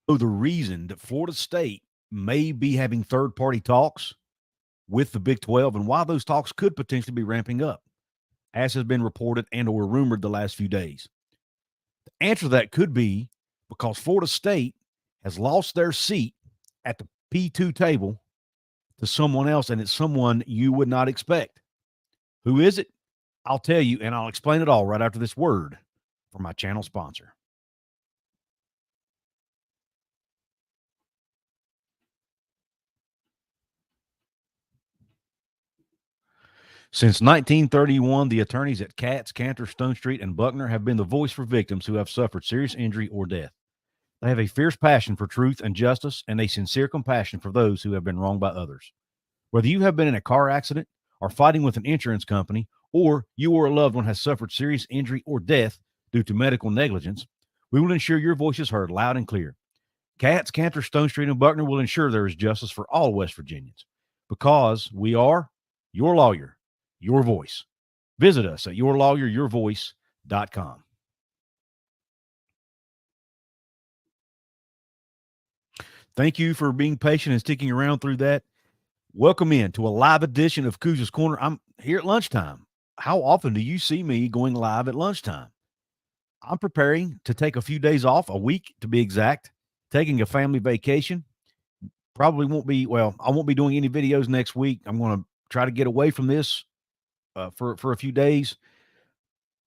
So the reason that Florida State may be having third-party talks with the Big 12 and why those talks could potentially be ramping up, as has been reported and or rumored the last few days. The answer to that could be because Florida State has lost their seat at the P2 table to someone else, and it's someone you would not expect. Who is it? I'll tell you, and I'll explain it all right after this word from my channel sponsor. Since 1931, the attorneys at Katz, Cantor, Stone Street, and Buckner have been the voice for victims who have suffered serious injury or death. They have a fierce passion for truth and justice and a sincere compassion for those who have been wronged by others. Whether you have been in a car accident or fighting with an insurance company, or you or a loved one has suffered serious injury or death due to medical negligence, we will ensure your voice is heard loud and clear. Katz, Cantor, Stone Street, and Buckner will ensure there is justice for all West Virginians because we are your lawyer, your voice. Visit us at yourlawyeryourvoice.com. Thank you for being patient and sticking around through that. Welcome in to a live edition of Couz's Corner. I'm here at lunchtime. How often do you see me going live at lunchtime? I'm preparing to take a few days off, a week to be exact, taking a family vacation. Probably won't be, I won't be doing any videos next week. I'm going to try to get away from this for a few days.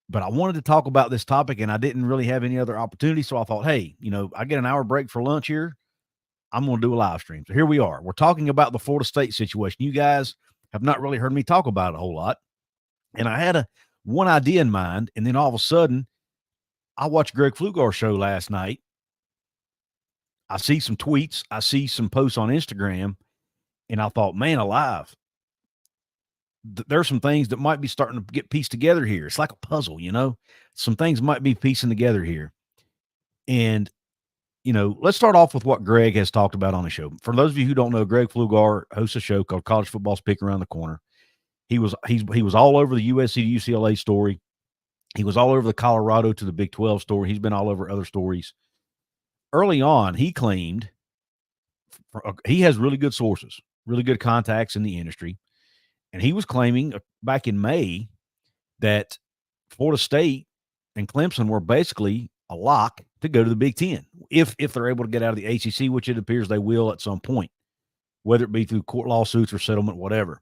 But I wanted to talk about this topic, and I didn't really have any other opportunity. So I thought, hey, I get an hour break for lunch here. I'm going to do a live stream. So here we are. We're talking about the Florida State situation. You guys have not really heard me talk about it a whole lot. And I had one idea in mind, and then all of a sudden, I watched Greg Flugaur's show last night. I see some tweets. I see some posts on Instagram, and I thought, man alive, there's some things that might be starting to get pieced together here. It's like a puzzle, Some things might be piecing together here. And let's start off with what Greg has talked about on the show. For those of you who don't know, Greg Flugaur hosts a show called College Football's Pick Around the Corner. He was all over the USC to UCLA story. He was all over the Colorado to the Big 12 story. He's been all over other stories. Early on, he claimed he has really good sources, really good contacts in the industry. And he was claiming back in May that Florida State and Clemson were basically a lock to go to the Big Ten if they're able to get out of the ACC, which it appears they will at some point, whether it be through court lawsuits or settlement, whatever.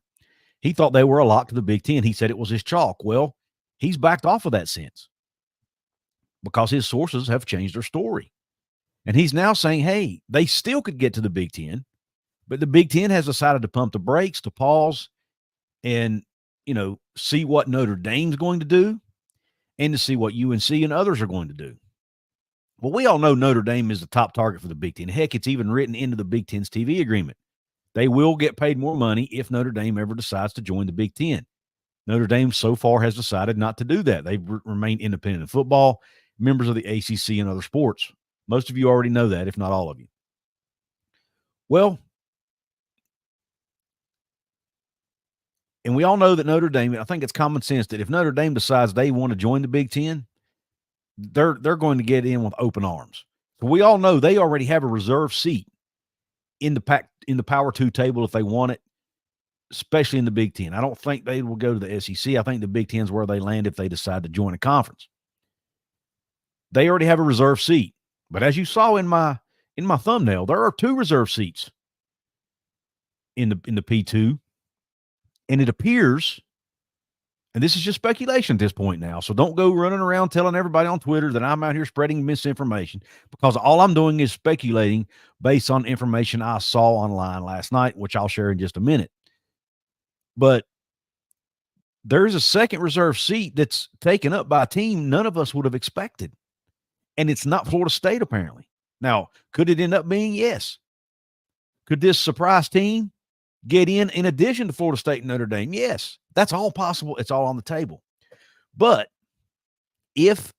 He thought they were a lock to the Big Ten. He said it was his chalk. Well, he's backed off of that since because his sources have changed their story. And he's now saying, hey, they still could get to the Big Ten, but the Big Ten has decided to pump the brakes, to pause, and, see what Notre Dame's going to do and to see what UNC and others are going to do. Well, we all know Notre Dame is the top target for the Big Ten. Heck, it's even written into the Big Ten's TV agreement. They will get paid more money if Notre Dame ever decides to join the Big Ten. Notre Dame so far has decided not to do that. They've remained independent in football, members of the ACC and other sports. Most of you already know that, if not all of you. Well, and we all know that Notre Dame, I think it's common sense that if Notre Dame decides they want to join the Big Ten, they're going to get in with open arms. So we all know they already have a reserve seat in the Power 2 table if they want it, especially in the Big Ten. I don't think they will go to the SEC. I think the Big Ten is where they land if they decide to join a conference. They already have a reserve seat. But as you saw in my thumbnail, there are 2 reserve seats in the P2. And it appears, and this is just speculation at this point now, so don't go running around telling everybody on Twitter that I'm out here spreading misinformation, because all I'm doing is speculating based on information I saw online last night, which I'll share in just a minute. But there's a second reserve seat that's taken up by a team none of us would have expected. And it's not Florida State, apparently. Now, could it end up being? Yes. Could this surprise team get in addition to Florida State and Notre Dame? Yes. That's all possible. It's all on the table. But if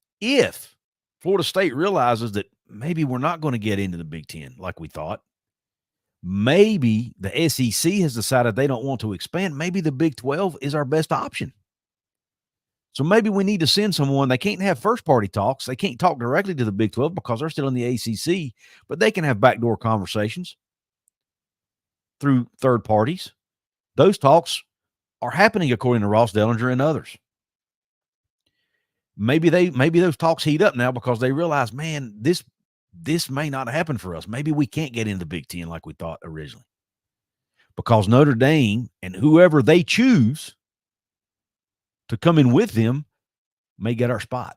Florida State realizes that maybe we're not going to get into the Big Ten like we thought, maybe the SEC has decided they don't want to expand, maybe the Big 12 is our best option. So maybe we need to send someone. They can't have first-party talks. They can't talk directly to the Big 12 because they're still in the ACC, but they can have backdoor conversations through third parties. Those talks are happening according to Ross Dellinger and others. Maybe those talks heat up now because they realize, man, this may not happen for us. Maybe we can't get into the Big Ten like we thought originally. Because Notre Dame and whoever they choose to come in with them may get our spot.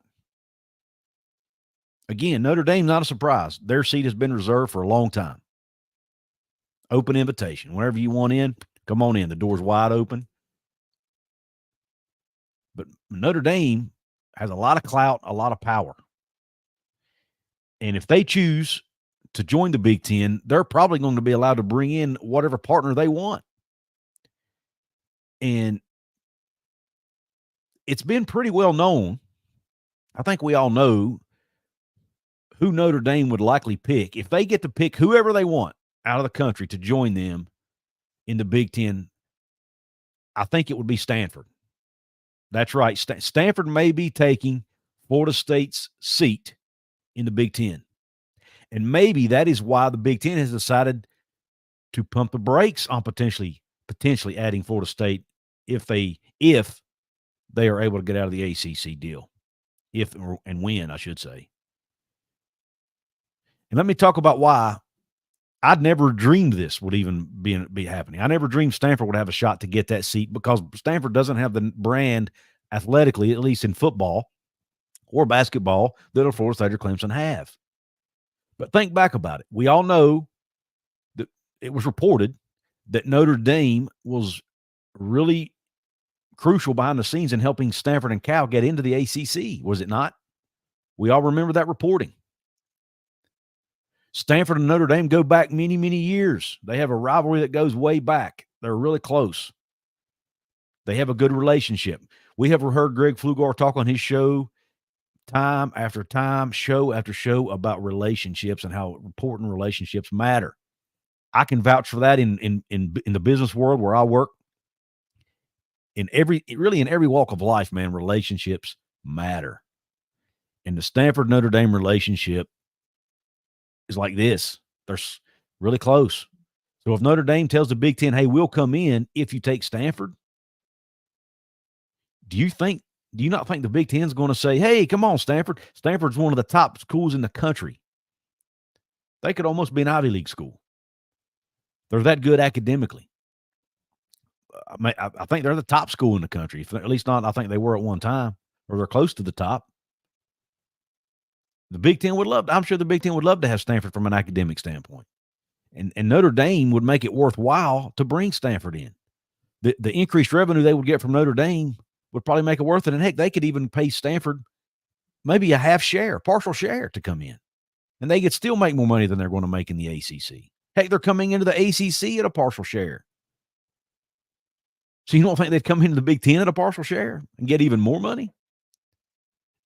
Again, Notre Dame, not a surprise. Their seat has been reserved for a long time. Open invitation. Whenever you want in, come on in. The door's wide open. But Notre Dame has a lot of clout, a lot of power. And if they choose to join the Big Ten, they're probably going to be allowed to bring in whatever partner they want. And it's been pretty well known. I think we all know who Notre Dame would likely pick. If they get to pick whoever they want out of the country to join them in the Big Ten, I think it would be Stanford. That's right. Stanford may be taking Florida State's seat in the Big Ten. And maybe that is why the Big Ten has decided to pump the brakes on potentially adding Florida State if they are able to get out of the ACC deal. If and when, I should say. And let me talk about why I'd never dreamed this would even be happening. I never dreamed Stanford would have a shot to get that seat because Stanford doesn't have the brand athletically, at least in football or basketball, that a Florida State or Clemson have. But think back about it. We all know that it was reported that Notre Dame was really crucial behind the scenes in helping Stanford and Cal get into the ACC, was it not? We all remember that reporting. Stanford and Notre Dame go back many, many years. They have a rivalry that goes way back. They're really close. They have a good relationship. We have heard Greg Flugaur talk on his show time after time, show after show about relationships and how important relationships matter. I can vouch for that in the business world where I work. In every walk of life, man, relationships matter. And the Stanford Notre Dame relationship is like this. They're really close. So if Notre Dame tells the Big Ten, hey, we'll come in if you take Stanford, do you not think the Big Ten's going to say, hey, come on, Stanford? Stanford's one of the top schools in the country. They could almost be an Ivy League school. They're that good academically. I think they're the top school in the country. At least not, I think they were at one time, or they're close to the top. The Big Ten I'm sure the Big Ten would love to have Stanford from an academic standpoint. And Notre Dame would make it worthwhile to bring Stanford in. The increased revenue they would get from Notre Dame would probably make it worth it. And heck, they could even pay Stanford maybe a partial share to come in. And they could still make more money than they're going to make in the ACC. Heck, they're coming into the ACC at a partial share. So you don't think they'd come into the Big Ten at a partial share and get even more money?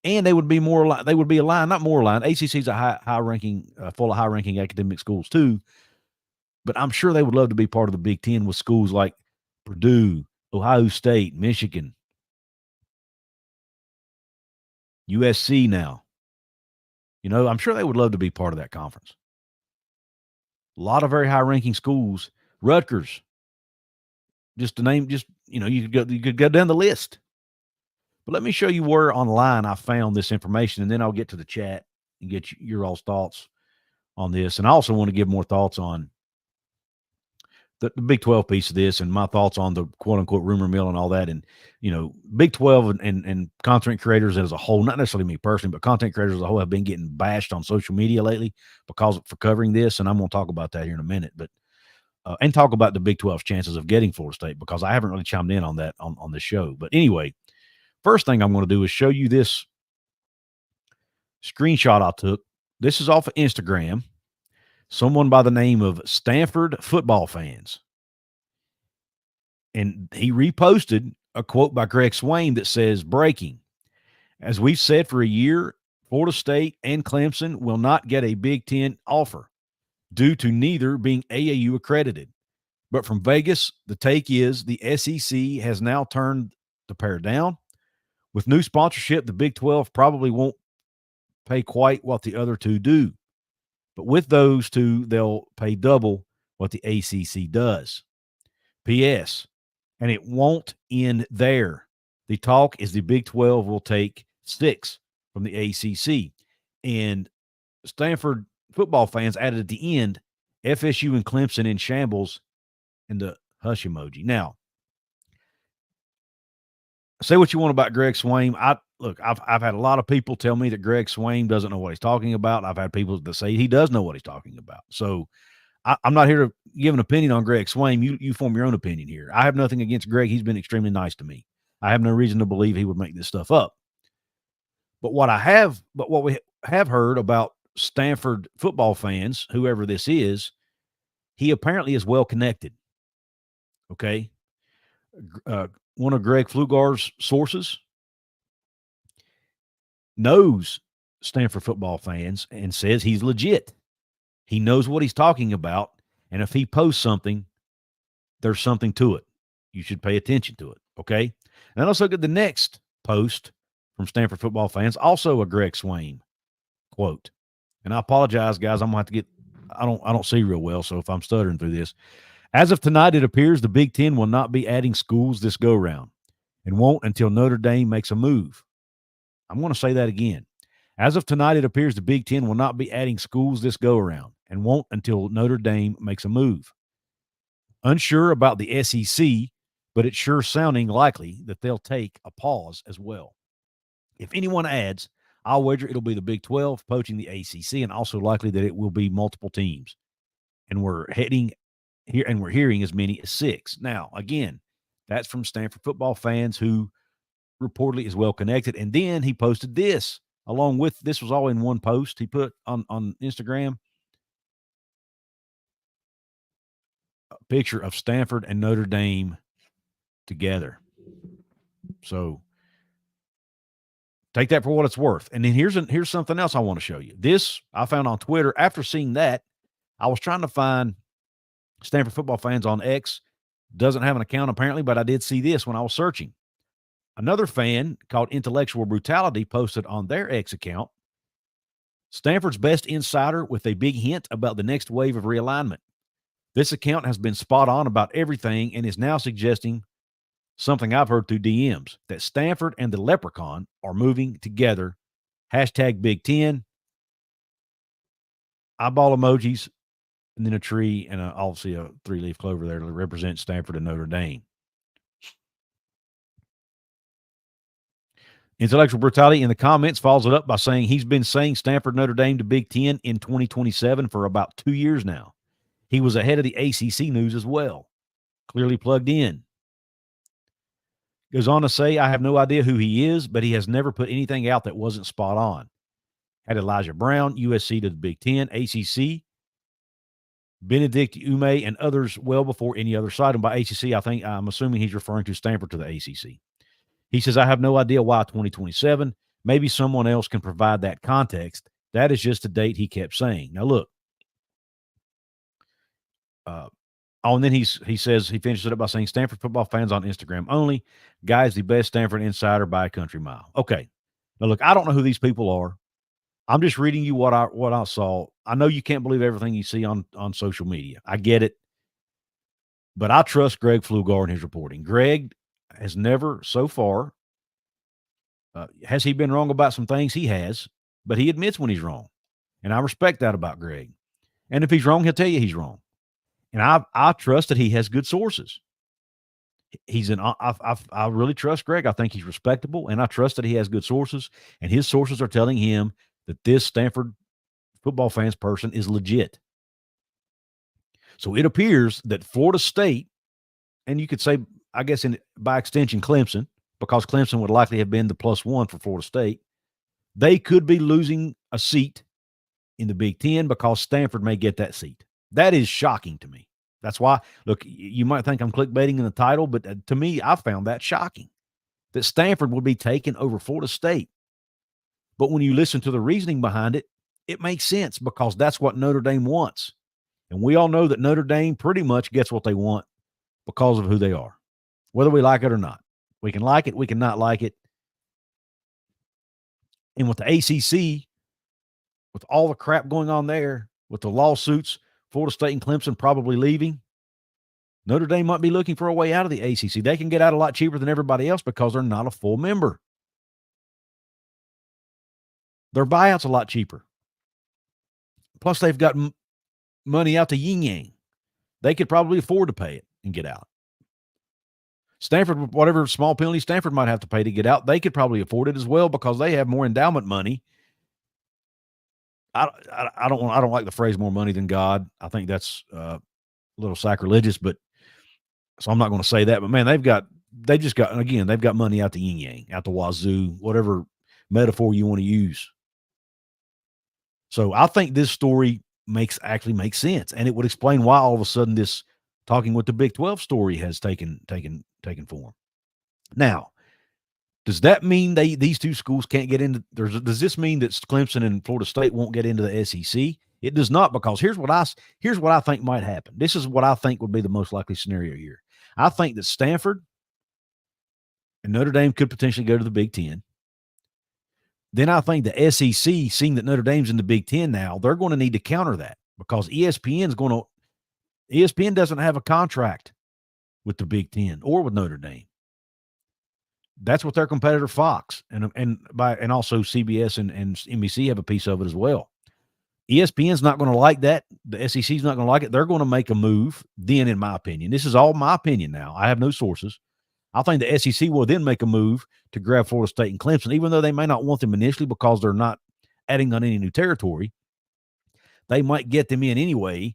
And they would be aligned, not more aligned. ACC is a high ranking, full of high ranking academic schools too. But I'm sure they would love to be part of the Big Ten with schools like Purdue, Ohio State, Michigan, USC now. I'm sure they would love to be part of that conference. A lot of very high ranking schools, Rutgers, just to name, you could go down the list. But let me show you where online I found this information, and then I'll get to the chat and get your all's thoughts on this. And I also want to give more thoughts on the Big 12 piece of this and my thoughts on the quote-unquote rumor mill and all that. And, Big 12 and content creators as a whole, not necessarily me personally, but content creators as a whole have been getting bashed on social media lately for covering this, and I'm going to talk about that here in a minute. But and talk about the Big 12's chances of getting Florida State, because I haven't really chimed in on that on this show. But anyway, first thing I'm going to do is show you this screenshot I took. This is off of Instagram. Someone by the name of Stanford Football Fans. And he reposted a quote by Greg Swain that says, breaking. As we've said for a year, Florida State and Clemson will not get a Big Ten offer due to neither being AAU accredited. But from Vegas, the take is the SEC has now turned the pair down. With new sponsorship, the Big 12 probably won't pay quite what the other two do. But with those two, they'll pay double what the ACC does. P.S. And it won't end there. The talk is the Big 12 will take 6 from the ACC. And Stanford football fans added at the end, FSU and Clemson in shambles, and the hush emoji. Now, say what you want about Greg Swaim. I've had a lot of people tell me that Greg Swaim doesn't know what he's talking about. I've had people that say he does know what he's talking about. So I'm not here to give an opinion on Greg Swaim. You form your own opinion here. I have nothing against Greg. He's been extremely nice to me. I have no reason to believe he would make this stuff up. But what we have heard about Stanford football fans, whoever this is, he apparently is well connected. Okay. One of Greg Flugaur's sources knows Stanford football fans and says he's legit. He knows what he's talking about. And if he posts something, there's something to it. You should pay attention to it. Okay. And let's look at the next post from Stanford football fans, also a Greg Swaim quote. And I apologize, guys. I'm going to have to I don't see real well. So if I'm stuttering through this, as of tonight, it appears the Big Ten will not be adding schools this go round and won't until Notre Dame makes a move. I'm going to say that again. As of tonight, it appears the Big Ten will not be adding schools this go around and won't until Notre Dame makes a move. Unsure about the SEC, but it's sure sounding likely that they'll take a pause as well. If anyone adds, I'll wager it'll be the Big 12 poaching the ACC, and also likely that it will be multiple teams. And we're heading here, and we're hearing as many as 6. Now, again, that's from Stanford football fans who reportedly is well connected. And then he posted this along with, this was all in one post he put on Instagram, a picture of Stanford and Notre Dame together. So take that for what it's worth. And then here's something else I want to show you. This I found on Twitter. After seeing that, I was trying to find Stanford football fans on X. Doesn't have an account apparently, but I did see this when I was searching. Another fan called Intellectual Brutality posted on their X account, Stanford's best insider with a big hint about the next wave of realignment. This account has been spot on about everything and is now suggesting something I've heard through DMs, that Stanford and the Leprechaun are moving together. Hashtag Big Ten. Eyeball emojis, and then a tree, and obviously a 3-leaf clover there to represent Stanford and Notre Dame. Intellectual Brutality in the comments follows it up by saying he's been saying Stanford Notre Dame to Big Ten in 2027 for about 2 years now. He was ahead of the ACC news as well. Clearly plugged in. Goes on to say, I have no idea who he is, but he has never put anything out that wasn't spot on. Had Elijah Brown, USC to the Big Ten, ACC, Benedict Ume, and others well before any other side. And by ACC, I'm assuming he's referring to Stanford to the ACC. He says, I have no idea why 2027. Maybe someone else can provide that context. That is just a date he kept saying. Now, look. And then he says, he finishes it up by saying, Stanford football fans on Instagram only. Guy's the best Stanford insider by a country mile. Okay. Now, look, I don't know who these people are. I'm just reading you what I saw. I know you can't believe everything you see on social media. I get it. But I trust Greg Flugaur and his reporting. Greg has never so far, has he been wrong about some things? He has, but he admits when he's wrong. And I respect that about Greg. And if he's wrong, he'll tell you he's wrong. And I trust that he has good sources. I really trust Greg. I think he's respectable, and I trust that he has good sources. And his sources are telling him that this Stanford football fans person is legit. So it appears that Florida State, and you could say, I guess by extension, Clemson, because Clemson would likely have been the +1 for Florida State, they could be losing a seat in the Big Ten because Stanford may get that seat. That is shocking to me. That's why, look, you might think I'm clickbaiting in the title, but to me, I found that shocking that Stanford would be taken over Florida State. But when you listen to the reasoning behind it, it makes sense because that's what Notre Dame wants. And we all know that Notre Dame pretty much gets what they want because of who they are, whether we like it or not. We can like it, we can not like it. And with the ACC, with all the crap going on there, with the lawsuits, Florida State and Clemson probably leaving, Notre Dame might be looking for a way out of the ACC. They can get out a lot cheaper than everybody else because they're not a full member. Their buyout's a lot cheaper. Plus, they've got money out to yin yang. They could probably afford to pay it and get out. Stanford, whatever small penalty Stanford might have to pay to get out, they could probably afford it as well because they have more endowment money. I don't like the phrase "more money than God." I think that's a little sacrilegious, but so I'm not going to say that. But man, they've got money out the yin yang, out the wazoo, whatever metaphor you want to use. So I think this story makes sense, and it would explain why all of a sudden this talking with the Big 12 story has taken form. Now, does that mean these two schools can't get into? Does this mean that Clemson and Florida State won't get into the SEC? It does not, because here's what I think might happen. This is what I think would be the most likely scenario here. I think that Stanford and Notre Dame could potentially go to the Big Ten. Then I think the SEC, seeing that Notre Dame's in the Big Ten now, they're going to need to counter that because ESPN doesn't have a contract with the Big Ten or with Notre Dame. That's what their competitor Fox and also CBS and NBC have a piece of it as well. ESPN's not going to like that. The SEC's not going to like it. They're going to make a move then, in my opinion. This is all my opinion now. I have no sources. I think the SEC will then make a move to grab Florida State and Clemson, even though they may not want them initially because they're not adding on any new territory. They might get them in anyway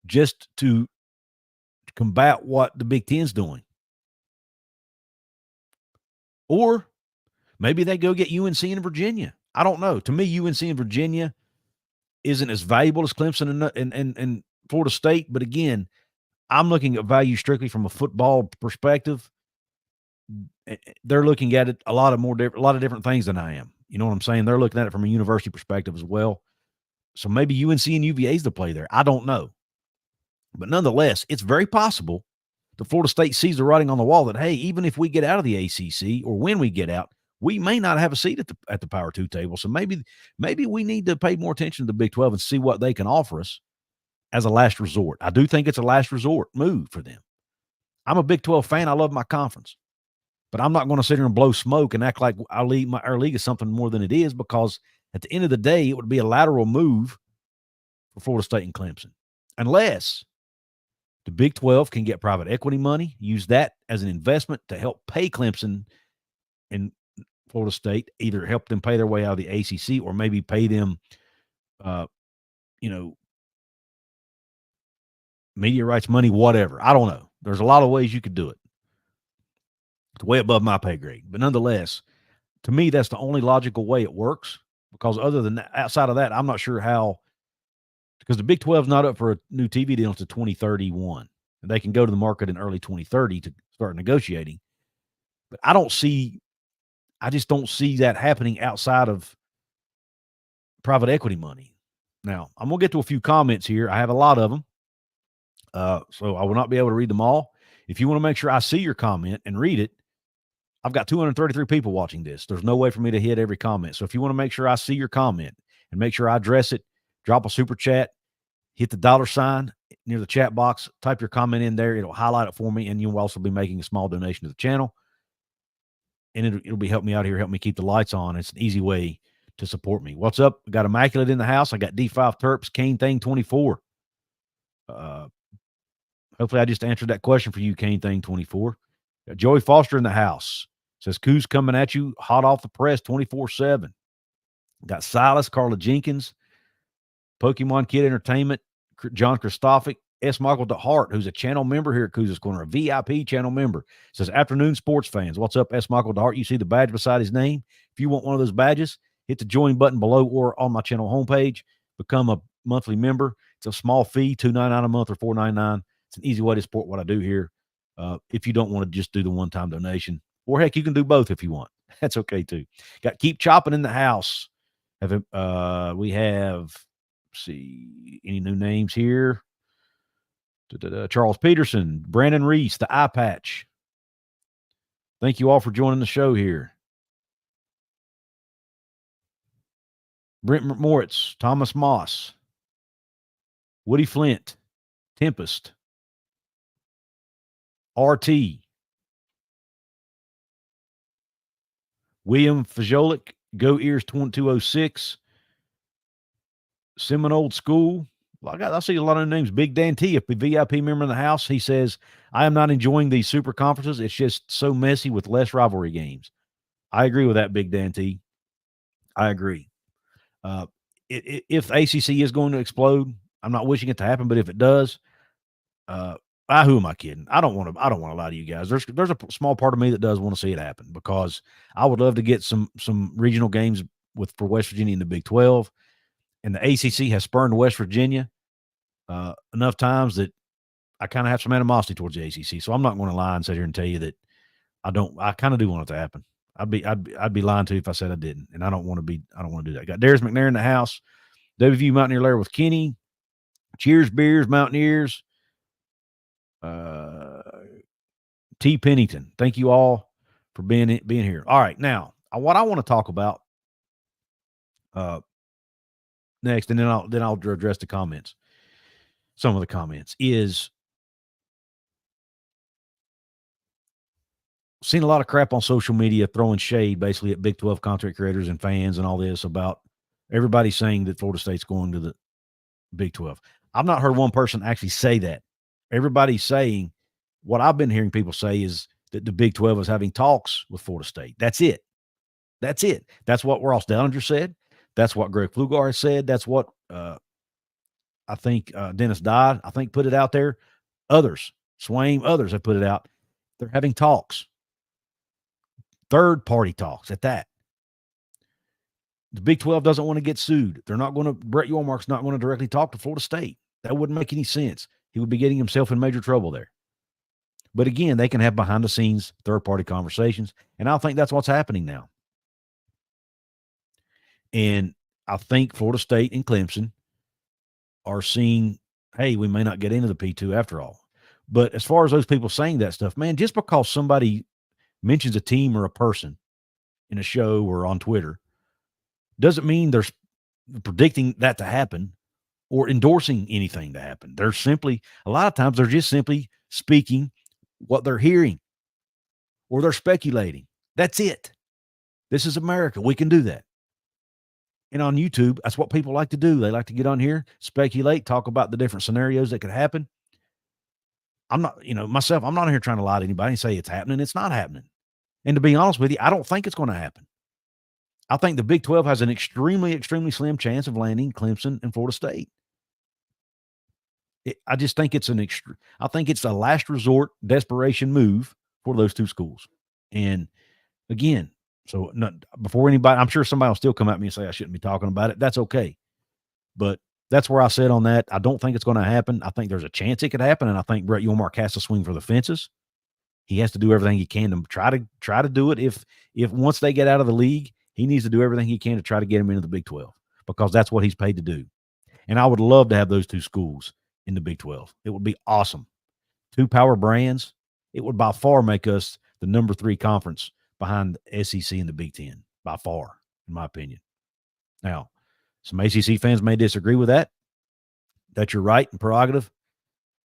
just to combat what the Big Ten's doing. Or maybe they go get UNC and Virginia. I don't know. To me, UNC and Virginia isn't as valuable as Clemson and Florida State. But again, I'm looking at value strictly from a football perspective. They're looking at it a lot of different things than I am. You know what I'm saying? They're looking at it from a university perspective as well. So maybe UNC and UVA's the play there. I don't know. But nonetheless, it's very possible that Florida State sees the writing on the wall that, hey, even if we get out of the ACC or when we get out, we may not have a seat at the Power 2 table. So maybe we need to pay more attention to the Big 12 and see what they can offer us as a last resort. I do think it's a last resort move for them. I'm a Big 12 fan. I love my conference. But I'm not going to sit here and blow smoke and act like our league is something more than it is, because at the end of the day, it would be a lateral move for Florida State and Clemson. Unless the Big 12 can get private equity money, use that as an investment to help pay Clemson and Florida State, either help them pay their way out of the ACC or maybe pay them, media rights money, whatever. I don't know. There's a lot of ways you could do it. It's way above my pay grade. But nonetheless, to me, that's the only logical way it works, because other than that, outside of that, I'm not sure how, because the Big 12 is not up for a new TV deal until 2031. And they can go to the market in early 2030 to start negotiating. But I just don't see that happening outside of private equity money. Now, I'm going to get to a few comments here. I have a lot of them. So I will not be able to read them all. If you want to make sure I see your comment and read it, I've got 233 people watching this. There's no way for me to hit every comment. So if you want to make sure I see your comment and make sure I address it, drop a super chat, hit the $sign near the chat box, type your comment in there. It'll highlight it for me, and you'll also be making a small donation to the channel. And it'll be helping me out here, help me keep the lights on. It's an easy way to support me. What's up? We got Immaculate in the house. I got D5 Terps, Kane Thing 24. Hopefully I just answered that question for you, Kane Thing 24. Got Joey Foster in the house. Says Couz coming at you hot off the press 24/7. Got Silas, Carla Jenkins, Pokemon Kid Entertainment, John Christophic, S. Michael DeHart, who's a channel member here at Couz's Corner, a VIP channel member. Says, afternoon sports fans. What's up, S. Michael DeHart? You see the badge beside his name? If you want one of those badges, hit the join button below or on my channel homepage. Become a monthly member. It's a small fee, $2.99 a month or $4.99. It's an easy way to support what I do here. If you don't want to just do the one-time donation, or heck, you can do both if you want. That's okay too. Got Keep Chopping in the house. We have, see, any new names here? Charles Peterson, Brandon Reese, the Eye Patch. Thank you all for joining the show here. Brent Moritz, Thomas Moss, Woody Flint, Tempest, RT, William Fajolik, Go Ears 2206, Seminole School. I see a lot of names. Big Dan T, a VIP member in the house. He says, I am not enjoying these super conferences. It's just so messy with less rivalry games. I agree with that, Big Dan T. I agree. If the ACC is going to explode, I'm not wishing it to happen, but if it does, who am I kidding? I don't want to lie to you guys. There's a small part of me that does want to see it happen because I would love to get some regional games for West Virginia in the Big 12, and the ACC has spurned West Virginia enough times that I kind of have some animosity towards the ACC. So I'm not going to lie and sit here and tell you that I don't. I kind of do want it to happen. I'd be lying to you if I said I didn't, and I don't want to do that. Got Darius McNair in the house. WVU Mountaineer Lair with Kenny. Cheers, beers, Mountaineers. T. Pennington. Thank you all for being here. All right, now what I want to talk about next, and then I'll address the comments. Some of the comments is seen a lot of crap on social media throwing shade basically at Big 12 content creators and fans and all this about everybody saying that Florida State's going to the Big 12. I've not heard one person actually say that. Everybody's saying what I've been hearing people say is that the Big 12 is having talks with Florida State. That's it. That's it. That's what Ross Dellinger said. That's what Greg Flugaur has said. That's what I think Dennis Dodd, put it out there. Others, Swaim, others have put it out. They're having talks. Third-party talks at that. The Big 12 doesn't want to get sued. They're not going to – Brett Yormark's not going to directly talk to Florida State. That wouldn't make any sense. He would be getting himself in major trouble there. But, again, they can have behind-the-scenes third-party conversations, and I think that's what's happening now. And I think Florida State and Clemson are seeing, hey, we may not get into the P2 after all. But as far as those people saying that stuff, man, just because somebody mentions a team or a person in a show or on Twitter doesn't mean they're predicting that to happen or endorsing anything to happen. They're simply, a lot of times, they're just simply speaking what they're hearing or they're speculating. That's it. This is America. We can do that. And on YouTube, that's what people like to do. They like to get on here, speculate, talk about the different scenarios that could happen. I'm not, myself, I'm not here trying to lie to anybody and say it's happening. It's not happening. And to be honest with you, I don't think it's going to happen. I think the Big 12 has an extremely, extremely slim chance of landing Clemson and Florida State. I just think it's I think it's a last resort desperation move for those two schools. And again, before anybody, I'm sure somebody will still come at me and say I shouldn't be talking about it. That's okay. But that's where I said on that. I don't think it's going to happen. I think there's a chance it could happen, and I think Brett Yormark has to swing for the fences. He has to do everything he can to try to do it. If once they get out of the league, he needs to do everything he can to try to get them into the Big 12 because that's what he's paid to do. And I would love to have those two schools in the Big 12. It would be awesome. Two power brands. It would by far make us the number 3 conference behind the SEC and the Big 10, by far, in my opinion. Now, some ACC fans may disagree with that. That's your right and prerogative.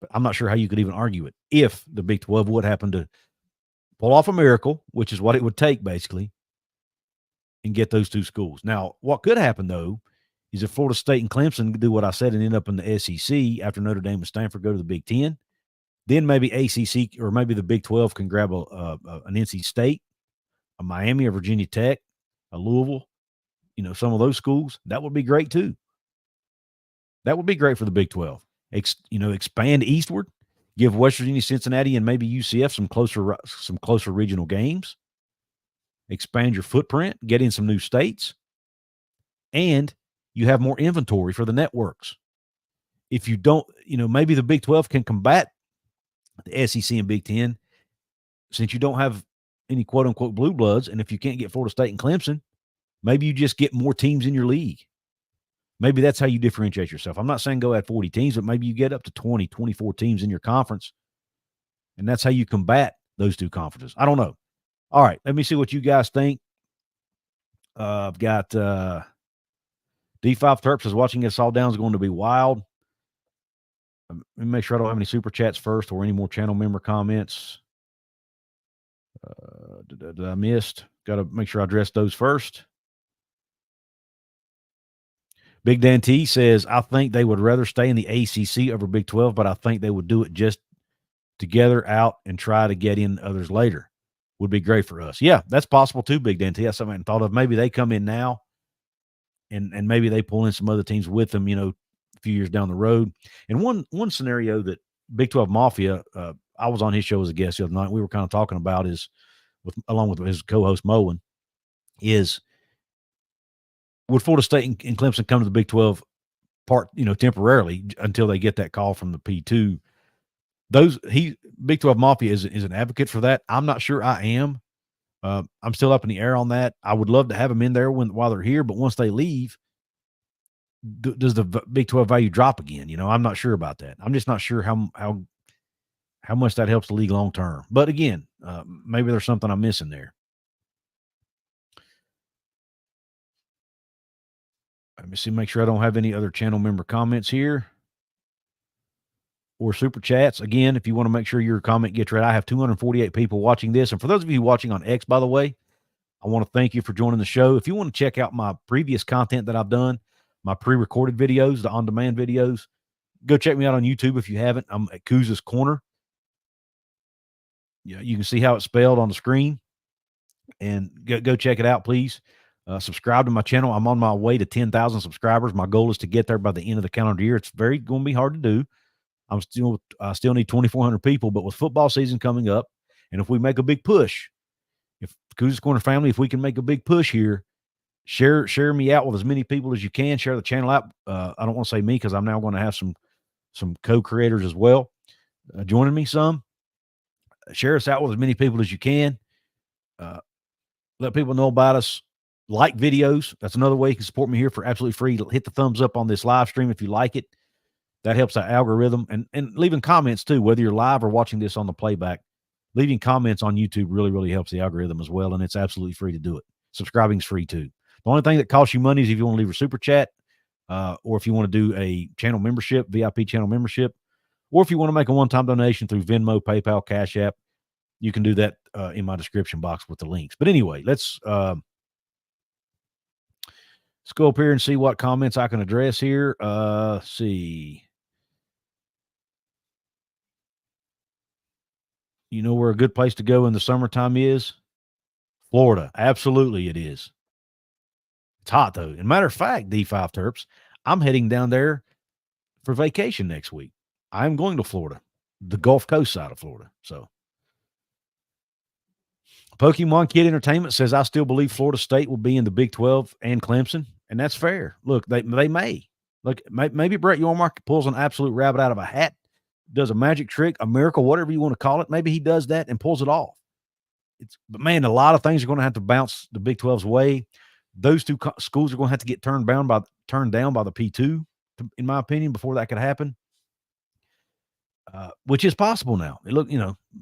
But I'm not sure how you could even argue it if the Big 12 would happen to pull off a miracle, which is what it would take, basically, and get those two schools. Now, what could happen, though, is if Florida State and Clemson do what I said and end up in the SEC after Notre Dame and Stanford go to the Big 10, then maybe ACC or maybe the Big 12 can grab an NC State, a Miami, a Virginia Tech, a Louisville, some of those schools. That would be great, too. That would be great for the Big 12. Expand eastward, give West Virginia, Cincinnati, and maybe UCF some closer regional games. Expand your footprint, get in some new states, and you have more inventory for the networks. If you don't, maybe the Big 12 can combat the SEC and Big 10 since you don't have any quote-unquote blue bloods, and if you can't get Florida State and Clemson, maybe you just get more teams in your league. Maybe that's how you differentiate yourself. I'm not saying go at 40 teams, but maybe you get up to 20, 24 teams in your conference, and that's how you combat those two conferences. I don't know. All right, let me see what you guys think. I've got D5 Terps is watching us all down is going to be wild. Let me make sure I don't have any super chats first or any more channel member comments. Did I missed? Got to make sure I address those first. Big Dan T says, I think they would rather stay in the ACC over Big 12, but I think they would do it just together out and try to get in others later. Would be great for us. Yeah, that's possible too, Big Dan T. That's something I hadn't thought of. Maybe they come in now and maybe they pull in some other teams with them, a few years down the road. And one scenario that Big 12 Mafia, I was on his show as a guest the other night. We were kind of talking about along with his co-host Moen, is would Florida State and Clemson come to the Big 12 temporarily until they get that call from the P2? Big 12 Mafia is an advocate for that. I'm not sure I am. I'm still up in the air on that. I would love to have them in there while they're here, but once they leave, does the Big 12 value drop again? I'm not sure about that. I'm just not sure how much that helps the league long term. But again, maybe there's something I'm missing there. Let me see, make sure I don't have any other channel member comments here or super chats. Again, if you want to make sure your comment gets read, I have 248 people watching this. And for those of you watching on X, by the way, I want to thank you for joining the show. If you want to check out my previous content that I've done, my pre-recorded videos, the on-demand videos, go check me out on YouTube if you haven't. I'm at Couz's Corner. Yeah, you can see how it's spelled on the screen. And go check it out, please. Subscribe to my channel. I'm on my way to 10,000 subscribers. My goal is to get there by the end of the calendar year. It's going to be hard to do. I still need 2,400 people, but with football season coming up, and if we make a big push, if Couz's Corner family, if we can make a big push here, share me out with as many people as you can. Share the channel out. I don't want to say me because I'm now going to have some co-creators as well joining me. Share us out with as many people as you can. Let people know about us. Like videos. That's another way you can support me here for absolutely free. Hit the thumbs up on this live stream if you like it. That helps our algorithm. And leaving comments too, whether you're live or watching this on the playback. Leaving comments on YouTube really, really helps the algorithm as well, and it's absolutely free to do it. Subscribing is free too. The only thing that costs you money is if you want to leave a super chat, or if you want to do a channel membership, VIP channel membership, or if you want to make a one-time donation through Venmo, PayPal, Cash App, you can do that in my description box with the links. But anyway, let's go up here and see what comments I can address here. See. You know where a good place to go in the summertime is? Florida. Absolutely it is. It's hot, though. And matter of fact, D5 Terps, I'm heading down there for vacation next week. I'm going to Florida, the Gulf Coast side of Florida. So, Pokemon Kid Entertainment says, I still believe Florida State will be in the Big 12 and Clemson, and that's fair. Look, they may. Look, maybe Brett Yormark pulls an absolute rabbit out of a hat, does a magic trick, a miracle, whatever you want to call it. Maybe he does that and pulls it off. But man, a lot of things are going to have to bounce the Big 12's way. Those two schools are going to have to get turned down by the P2, in my opinion, before that could happen. Which is possible now.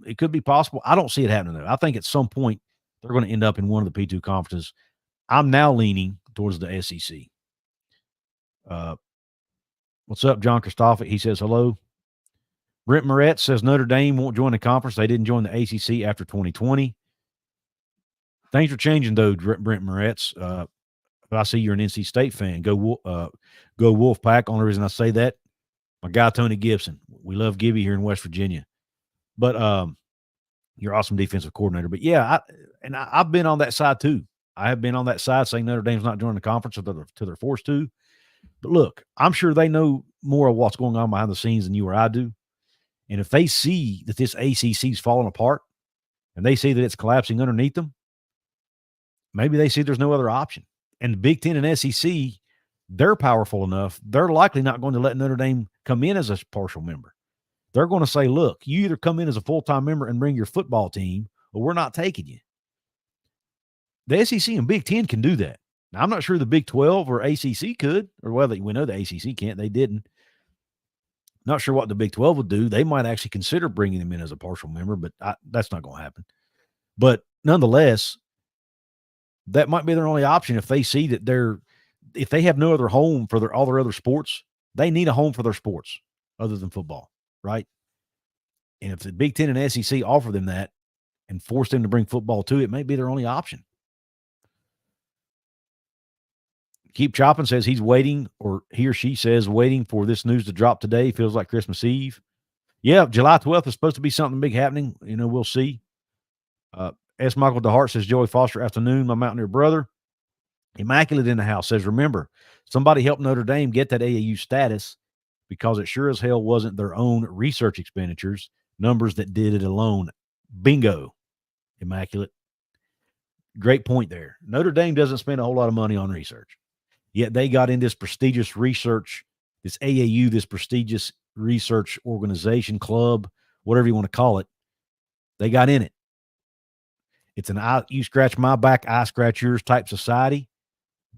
It could be possible. I don't see it happening though. I think at some point they're going to end up in one of the P2 conferences. I'm now leaning towards the SEC. What's up, John Christophic? He says hello. Brent Moretz says Notre Dame won't join the conference. They didn't join the ACC after 2020. Things are changing though, Brent Moretz. I see you're an NC State fan. Go Wolfpack. Only reason I say that, my guy Tony Gibson. We love Gibby here in West Virginia. But you're awesome defensive coordinator. But yeah, I've been on that side too. I have been on that side saying Notre Dame's not joining the conference until they're forced to. But look, I'm sure they know more of what's going on behind the scenes than you or I do. And if they see that this ACC is falling apart and they see that it's collapsing underneath them, maybe they see there's no other option. And the Big Ten and SEC, they're powerful enough. They're likely not going to let Notre Dame come in as a partial member. They're going to say, look, you either come in as a full-time member and bring your football team, or we're not taking you. The SEC and Big Ten can do that. Now, I'm not sure the Big 12 or ACC could, or well, we know the ACC can't. They didn't. Not sure what the Big 12 would do. They might actually consider bringing them in as a partial member, but that's not going to happen. But nonetheless, that might be their only option if they see that if they have no other home for all their other sports, they need a home for their sports other than football, right? And if the Big Ten and SEC offer them that and force them to bring football to it may be their only option. Keep Chopping says he's waiting, or he or she says waiting for this news to drop today. Feels like Christmas Eve. Yeah, July 12th is supposed to be something big happening. We'll see. S. Michael DeHart says, Joey Foster, afternoon, my Mountaineer brother. Immaculate in the house says, remember, somebody helped Notre Dame get that AAU status because it sure as hell wasn't their own research expenditures, numbers that did it alone. Bingo, Immaculate. Great point there. Notre Dame doesn't spend a whole lot of money on research, yet they got in this prestigious research, this AAU, this prestigious research organization, club, whatever you want to call it. They got in it. It's an you scratch my back, I scratch yours type society.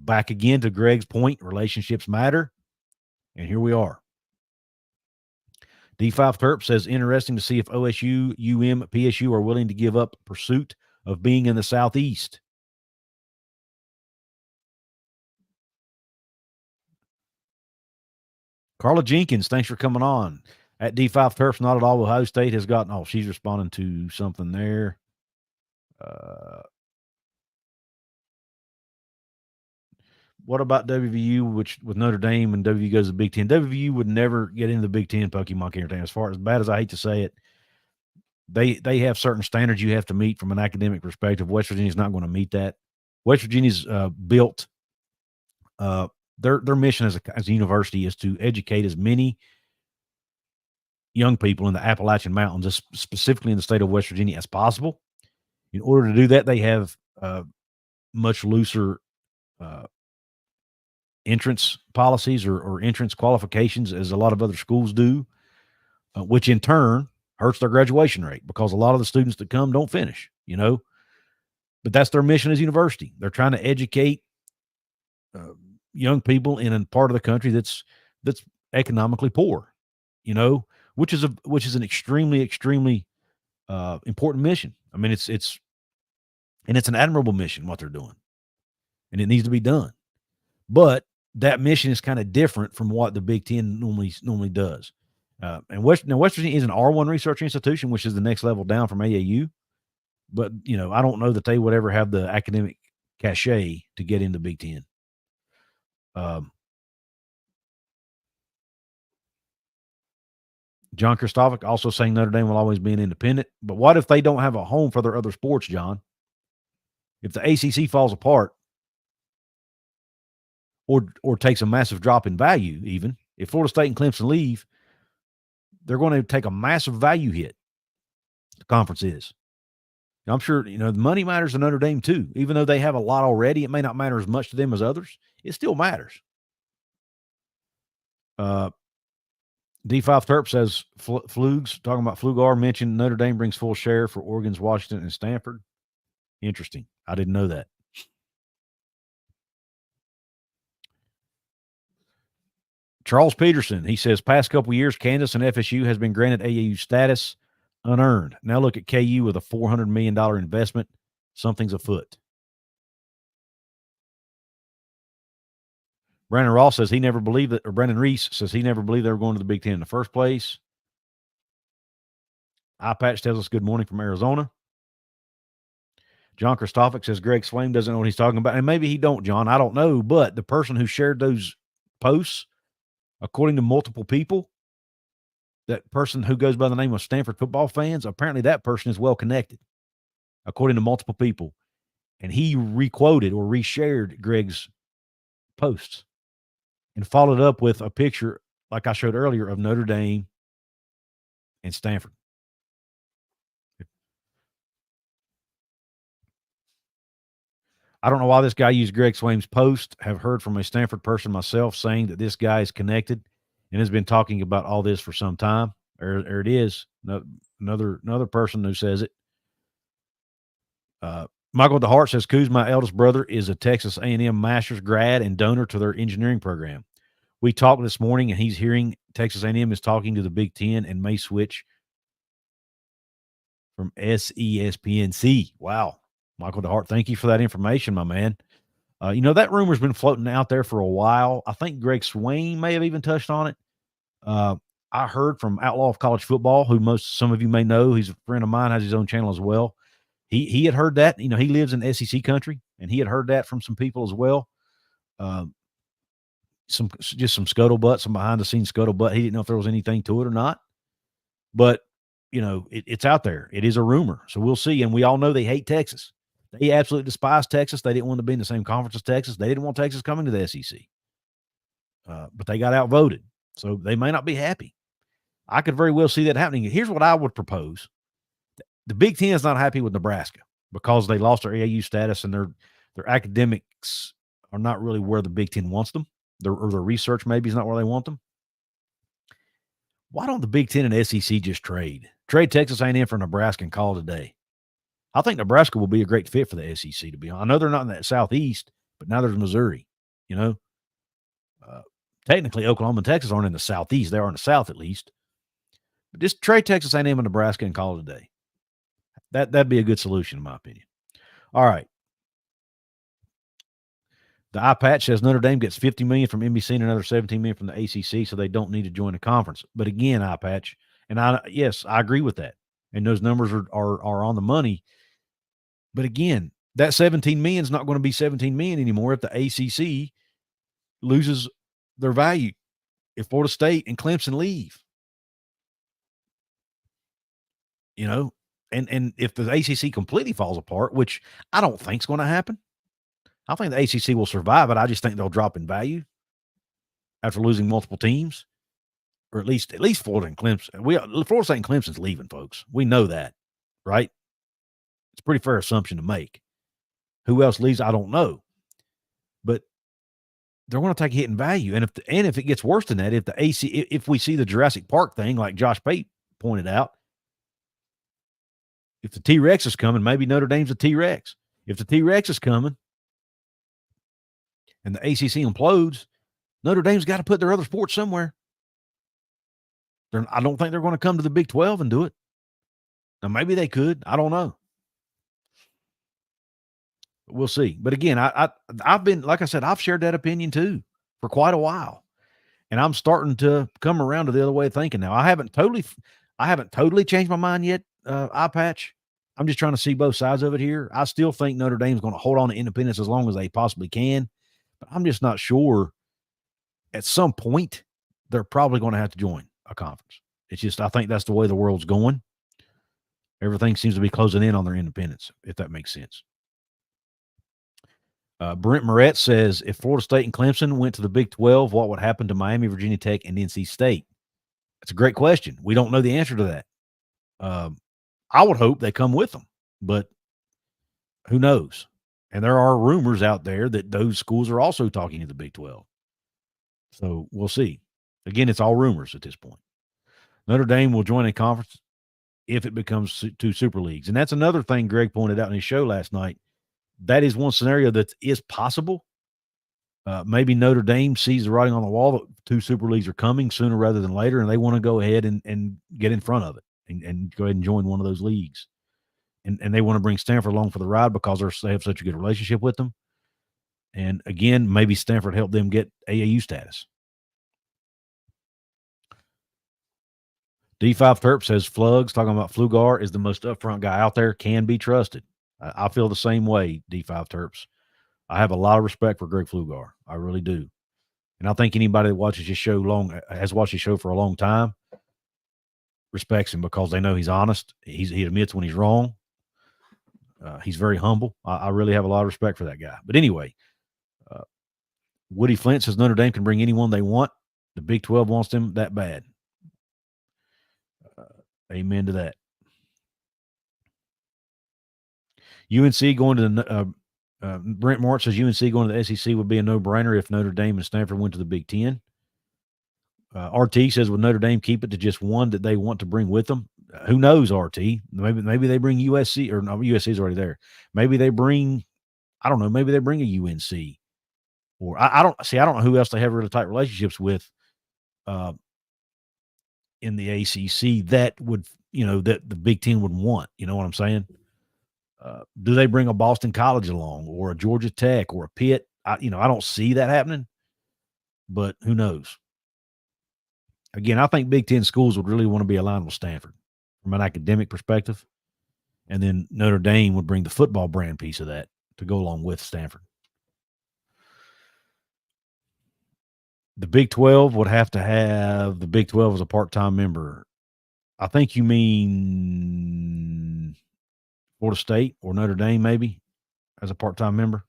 Back again to Greg's point, relationships matter. And here we are. D5 Terp says, interesting to see if OSU, UM, PSU are willing to give up pursuit of being in the Southeast. Carla Jenkins, thanks for coming on. At D5 Terps, not at all. Ohio State has gotten, she's responding to something there. What about WVU, which with Notre Dame and WVU goes to the Big Ten? WVU would never get into the Big Ten, Pokemon Entertainment. As far as bad as I hate to say it, they have certain standards you have to meet from an academic perspective. West Virginia's not going to meet that. West Virginia's built their mission as a university is to educate as many young people in the Appalachian Mountains, specifically in the state of West Virginia, as possible. In order to do that, they have much looser entrance policies or entrance qualifications as a lot of other schools do, which in turn hurts their graduation rate because a lot of the students that come don't finish, but that's their mission as a university. They're trying to educate young people in a part of the country that's economically poor, which is an extremely, extremely important mission. I mean, it's an admirable mission, what they're doing, and it needs to be done. But that mission is kind of different from what the Big Ten normally does. And West Virginia is an R1 research institution, which is the next level down from AAU. But, I don't know that they would ever have the academic cachet to get into Big Ten. John Kristovic also saying Notre Dame will always be an independent. But what if they don't have a home for their other sports, John? If the ACC falls apart, or takes a massive drop in value, even if Florida State and Clemson leave, they're going to take a massive value hit. The conference is. Now, I'm sure, the money matters to Notre Dame too. Even though they have a lot already, it may not matter as much to them as others. It still matters. D5 Terp says Flugs, talking about Flugaur, mentioned Notre Dame brings full share for Oregon's, Washington, and Stanford. Interesting. I didn't know that. Charles Peterson, he says, past couple years, Kansas and FSU has been granted AAU status unearned. Now look at KU with a $400 million investment. Something's afoot. Brandon Ross says he never believed that, or Brandon Reese says he never believed they were going to the Big Ten in the first place. iPatch tells us good morning from Arizona. John Kristovic says Greg Swaim doesn't know what he's talking about. And maybe he don't, John. I don't know. But the person who shared those posts, according to multiple people, that person who goes by the name of Stanford football fans, apparently that person is well connected, according to multiple people. And he requoted or reshared Greg's posts and followed up with a picture, like I showed earlier, of Notre Dame and Stanford. I don't know why this guy used Greg Swaim's post. Have heard from a Stanford person myself saying that this guy is connected and has been talking about all this for some time. There it is. Another person who says it. Michael DeHart says, Couz, my eldest brother, is a Texas A&M master's grad and donor to their engineering program. We talked this morning, and he's hearing Texas A&M is talking to the Big Ten and may switch from SESPNC. Wow. Michael DeHart, thank you for that information, my man. That rumor's been floating out there for a while. I think Greg Swain may have even touched on it. Uh, I heard from Outlaw of College Football, who some of you may know. He's a friend of mine, has his own channel as well. He had heard that. He lives in SEC country, and he had heard that from some people as well. Some scuttlebutt, some behind the scenes scuttlebutt. He didn't know if there was anything to it or not, but it's out there. It is a rumor, so we'll see. And we all know they hate Texas. They absolutely despise Texas. They didn't want to be in the same conference as Texas. They didn't want Texas coming to the SEC, but they got outvoted, so they may not be happy. I could very well see that happening. Here's what I would propose: the Big Ten is not happy with Nebraska because they lost their AAU status, and their academics are not really where the Big Ten wants them. Their research maybe is not where they want them. Why don't the Big Ten and SEC just trade Texas A&M for Nebraska and call it a day? I think Nebraska will be a great fit for the SEC, to be honest. I know they're not in that Southeast, but now there's Missouri, Technically, Oklahoma and Texas aren't in the Southeast. They are in the South, at least. But just trade Texas A&M and Nebraska and call it a day. That'd be a good solution, in my opinion. All right. The iPatch says Notre Dame gets $50 million from NBC and another $17 million from the ACC, so they don't need to join the conference. But again, iPatch, and I agree with that. And those numbers are on the money. But again, that $17 million is not going to be $17 million anymore if the ACC loses their value. If Florida State and Clemson leave, and if the ACC completely falls apart, which I don't think is going to happen. I think the ACC will survive, but I just think they'll drop in value after losing multiple teams, or at least Florida and Clemson. Florida State and Clemson's leaving, folks. We know that, right? It's a pretty fair assumption to make. Who else leaves? I don't know, but they're going to take a hit in value. And if it gets worse than that, if we see the Jurassic Park thing, like Josh Pate pointed out, if the T-Rex is coming, maybe Notre Dame's a T-Rex. If the T-Rex is coming, and the ACC implodes, Notre Dame's got to put their other sports somewhere. I don't think they're going to come to the Big 12 and do it. Now, maybe they could. I don't know. We'll see. But again, I've been, like I said, I've shared that opinion too for quite a while. And I'm starting to come around to the other way of thinking now. I haven't totally changed my mind yet, iPatch. I'm just trying to see both sides of it here. I still think Notre Dame's going to hold on to independence as long as they possibly can. But I'm just not sure. At some point, they're probably going to have to join a conference. It's just, I think that's the way the world's going. Everything seems to be closing in on their independence, if that makes sense. Brent Moretz says, if Florida State and Clemson went to the Big 12, what would happen to Miami, Virginia Tech, and NC State? That's a great question. We don't know the answer to that. I would hope they come with them, but who knows? And there are rumors out there that those schools are also talking to the Big 12. So we'll see. Again, it's all rumors at this point. Notre Dame will join a conference if it becomes 2 super leagues. And that's another thing Greg pointed out in his show last night. That is one scenario that is possible. Maybe Notre Dame sees the writing on the wall that 2 super leagues are coming sooner rather than later, and they want to go ahead and get in front of it and go ahead and join one of those leagues. And they want to bring Stanford along for the ride because they have such a good relationship with them. And again, maybe Stanford helped them get AAU status. D5 Terp says Flugs, talking about Flugaur, is the most upfront guy out there, can be trusted. I feel the same way, D5 Terps. I have a lot of respect for Greg Flugaur. I really do. And I think anybody that watches his show has watched his show for a long time respects him because they know he's honest. He admits when he's wrong. He's very humble. I really have a lot of respect for that guy. But anyway, Woody Flint says Notre Dame can bring anyone they want. The Big 12 wants them that bad. Amen to that. UNC going to the Brent March says UNC going to the SEC would be a no-brainer if Notre Dame and Stanford went to the Big 10. RT says, would Notre Dame keep it to just one that they want to bring with them? Who knows, RT? Maybe they bring USC, or no, USC's already there. Maybe they bring, I don't know, maybe they bring a UNC. Or I don't know who else they have really tight relationships with in the ACC that would, that the Big 10 would want. You know what I'm saying? Do they bring a Boston College along, or a Georgia Tech, or a Pitt? I don't see that happening, but who knows? Again, I think Big Ten schools would really want to be aligned with Stanford from an academic perspective, and then Notre Dame would bring the football brand piece of that to go along with Stanford. The Big 12 would have to have the Big 12 as a part-time member. I think you mean Florida State or Notre Dame maybe as a part-time member.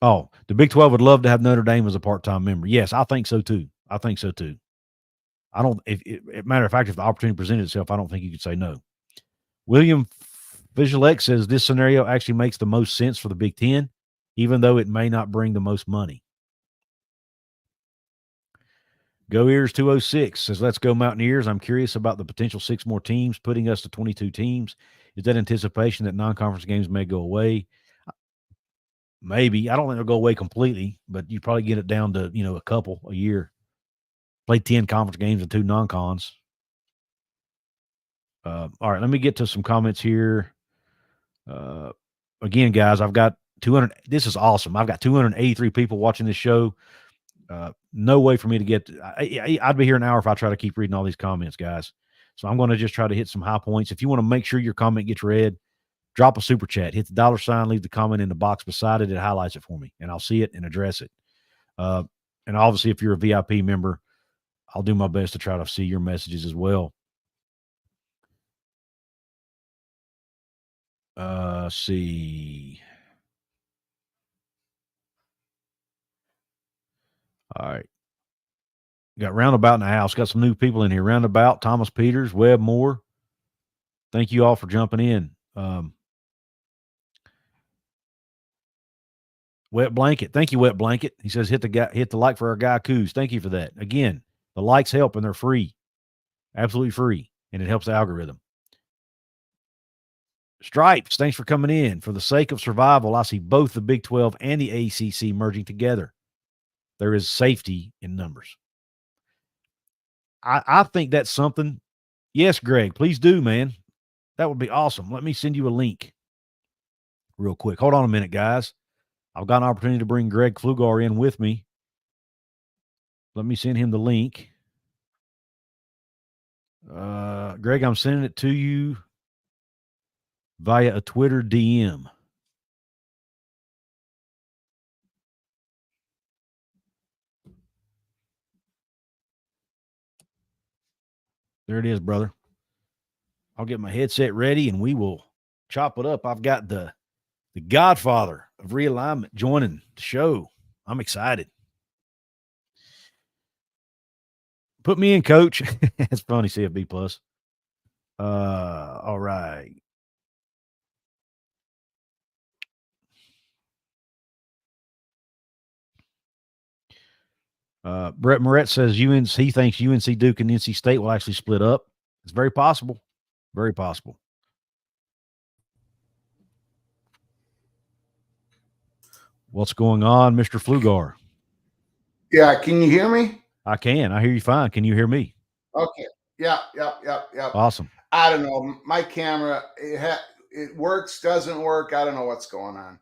Oh, the Big 12 would love to have Notre Dame as a part-time member. Yes, I think so too. I don't. Matter of fact, if the opportunity presented itself, I don't think you could say no. William Visualex says this scenario actually makes the most sense for the Big Ten, even though it may not bring the most money. Go Ears 206 says, let's go Mountaineers. I'm curious about the potential 6 more teams, putting us to 22 teams. Is that anticipation that non-conference games may go away? Maybe. I don't think they'll go away completely, but you probably get it down to, a couple a year. Play 10 conference games and 2 non-cons. All right, let me get to some comments here. Again, guys, I've got 200. This is awesome. I've got 283 people watching this show. No way for me to get I'd be here an hour if I try to keep reading all these comments, guys. So I'm going to just try to hit some high points. If you want to make sure your comment gets read, drop a super chat, hit the $sign, leave the comment in the box beside it. It highlights it for me, and I'll see it and address it. And obviously, if you're a VIP member, I'll do my best to try to see your messages as well. See. All right. Got Roundabout in the house. Got some new people in here. Roundabout, Thomas Peters, Webb Moore. Thank you all for jumping in. Wet Blanket. Thank you, Wet Blanket. He says hit the like for our guy Couz. Thank you for that. Again, the likes help and they're free. Absolutely free. And it helps the algorithm. Stripes, thanks for coming in. For the sake of survival, I see both the Big 12 and the ACC merging together. There is safety in numbers. I think that's something. Yes, Greg, please do, man. That would be awesome. Let me send you a link real quick. Hold on a minute, guys. I've got an opportunity to bring Greg Flugaur in with me. Let me send him the link. Greg, I'm sending it to you via a Twitter DM. There it is, brother. I'll get my headset ready and we will chop it up. I've got the godfather of realignment joining the show. I'm excited. Put me in, coach. It's funny, CFB plus. All right. Brett Moret says he thinks UNC Duke and NC State will actually split up. It's very possible. Very possible. What's going on, Mr. Flugaur? Yeah, can you hear me? I can. I hear you fine. Can you hear me? Okay. Yeah. Awesome. I don't know. My camera, it works, doesn't work. I don't know what's going on.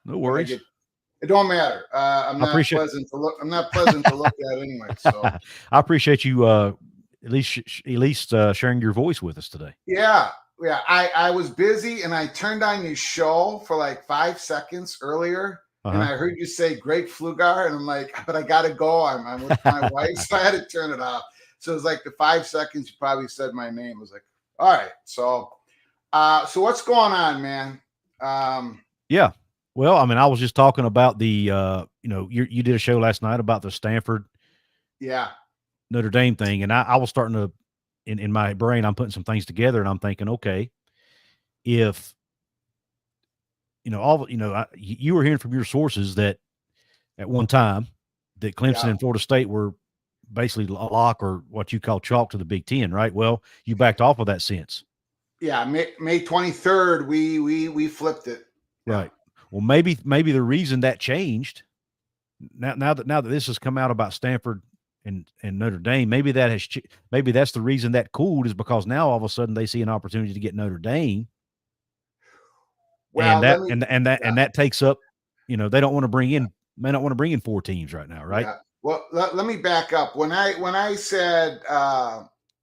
No worries. It don't matter. I'm not pleasant to look at anyway. So I appreciate you at least sharing your voice with us today. Yeah. I was busy and I turned on your show for like 5 seconds earlier. And I heard you say Greg Flugaur, and I'm like, but I gotta go. I'm with my wife, so I had to turn it off. So it was like the 5 seconds you probably said my name. I was like, all right. So what's going on, man? Yeah. Well, I mean, I was just talking about the you did a show last night about the Stanford, Notre Dame thing, and I was starting to in my brain, I'm putting some things together, and I'm thinking, okay, if you were hearing from your sources that at one time that Clemson and Florida State were basically a lock or what you call chalk to the Big Ten, right? Well, you backed off of that since. Yeah, May 23rd, we flipped it. Right. Well, maybe the reason that changed now that this has come out about Stanford and Notre Dame, maybe that's the reason that cooled, is because now all of a sudden they see an opportunity to get Notre Dame. Well, and that takes up they don't want to bring in, may not want to bring in 4 teams right now, right? Yeah. Well, let me back up. When I said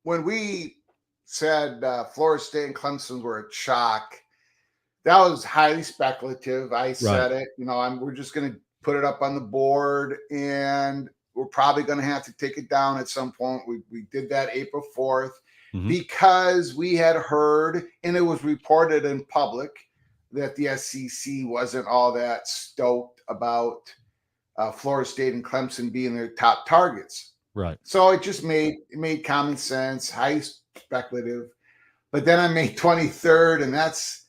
when we said Florida State and Clemson were a chalk, that was highly speculative. I Right. said it. We're just going to put it up on the board, and we're probably going to have to take it down at some point. We did that April 4th because we had heard, and it was reported in public, that the SEC wasn't all that stoked about Florida State and Clemson being their top targets. Right. So it just made common sense, highly speculative. But then on May 23rd, and that's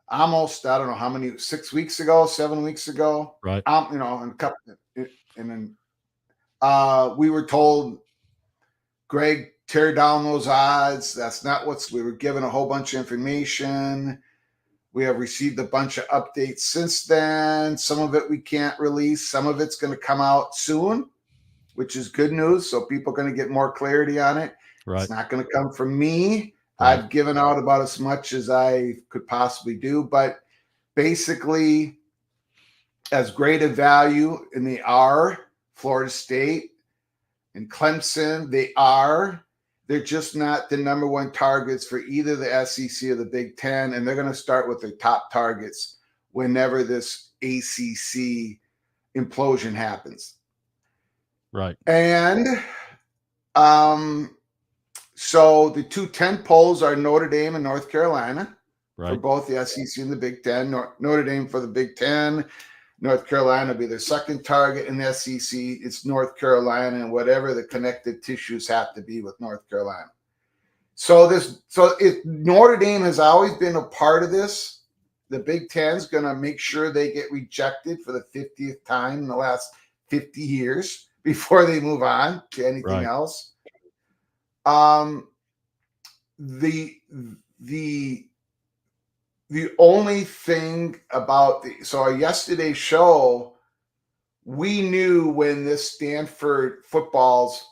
almost, I don't know how many, 6 weeks ago, 7 weeks ago. Right. And a couple, and then we were told, Greg, tear down those odds. That's not we were given a whole bunch of information. We have received a bunch of updates since then. Some of it we can't release. Some of it's going to come out soon, which is good news. So people are going to get more clarity on it. Right. It's not going to come from me. Right. I've given out about as much as I could possibly do. But basically, as great a value, and they are, Florida State and Clemson, they're just not the number one targets for either the SEC or the Big Ten, and they're going to start with their top targets whenever this ACC implosion happens. Right. And so the 2 tent poles are Notre Dame and North Carolina for both the SEC and the Big Ten. Notre Dame for the Big Ten. North Carolina will be their second target. In the SEC, it's North Carolina and whatever the connective tissues have to be with North Carolina. So Notre Dame has always been a part of this. The Big Ten is going to make sure they get rejected for the 50th time in the last 50 years before they move on to anything else. The only thing about yesterday's show, we knew when this Stanford football's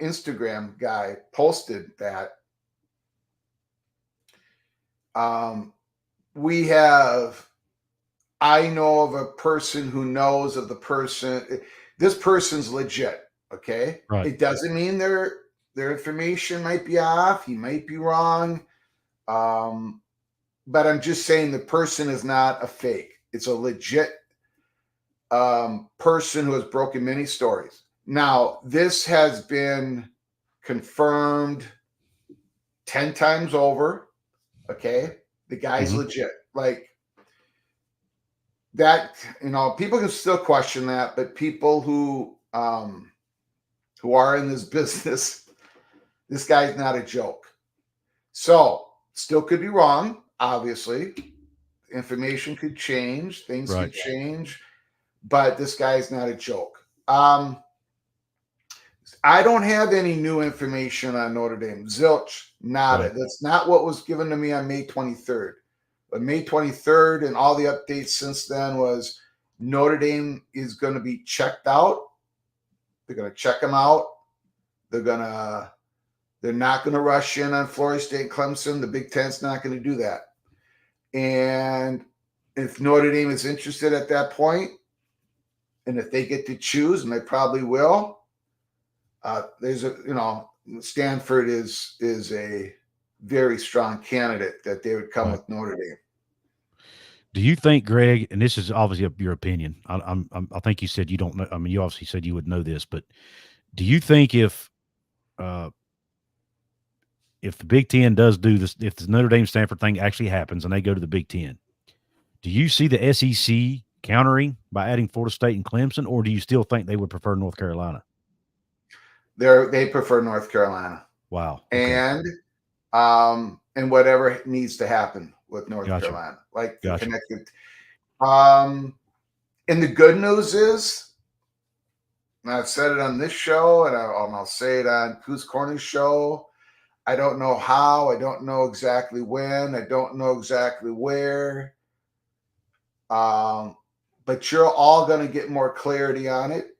Instagram guy posted that. I know of a person who knows of the person. This person's legit. Okay. Right. It doesn't mean their information might be off. He might be wrong. But I'm just saying the person is not a fake. It's a legit person who has broken many stories. Now, this has been confirmed 10 times over. Okay. The guy's legit. Like that, people can still question that, but people who are in this business, this guy's not a joke. So still could be wrong. Obviously, information could change, things could change, but this guy's not a joke. I don't have any new information on Notre Dame. Zilch, nada. That's not what was given to me on May 23rd. But May 23rd and all the updates since then was Notre Dame is going to be checked out. They're going to check them out. They're not going to rush in on Florida State and Clemson. The Big Ten's not going to do that. And if Notre Dame is interested at that point, and if they get to choose, and they probably will, Stanford is a very strong candidate that they would come with Notre Dame. Do you think, Greg, and this is obviously your opinion, I think you said you don't know. I mean, you obviously said you would know this, but do you think if the Big Ten does do this, if the Notre Dame Stanford thing actually happens and they go to the Big Ten, do you see the SEC countering by adding Florida State and Clemson, or do you still think they would prefer North Carolina? They prefer North Carolina. Wow. Okay. And whatever needs to happen with North Carolina, like connected. And the good news is, and I've said it on this show, and I'll say it on Couz Corner's show. I don't know how. I don't know exactly when. I don't know exactly where. But you're all going to get more clarity on it.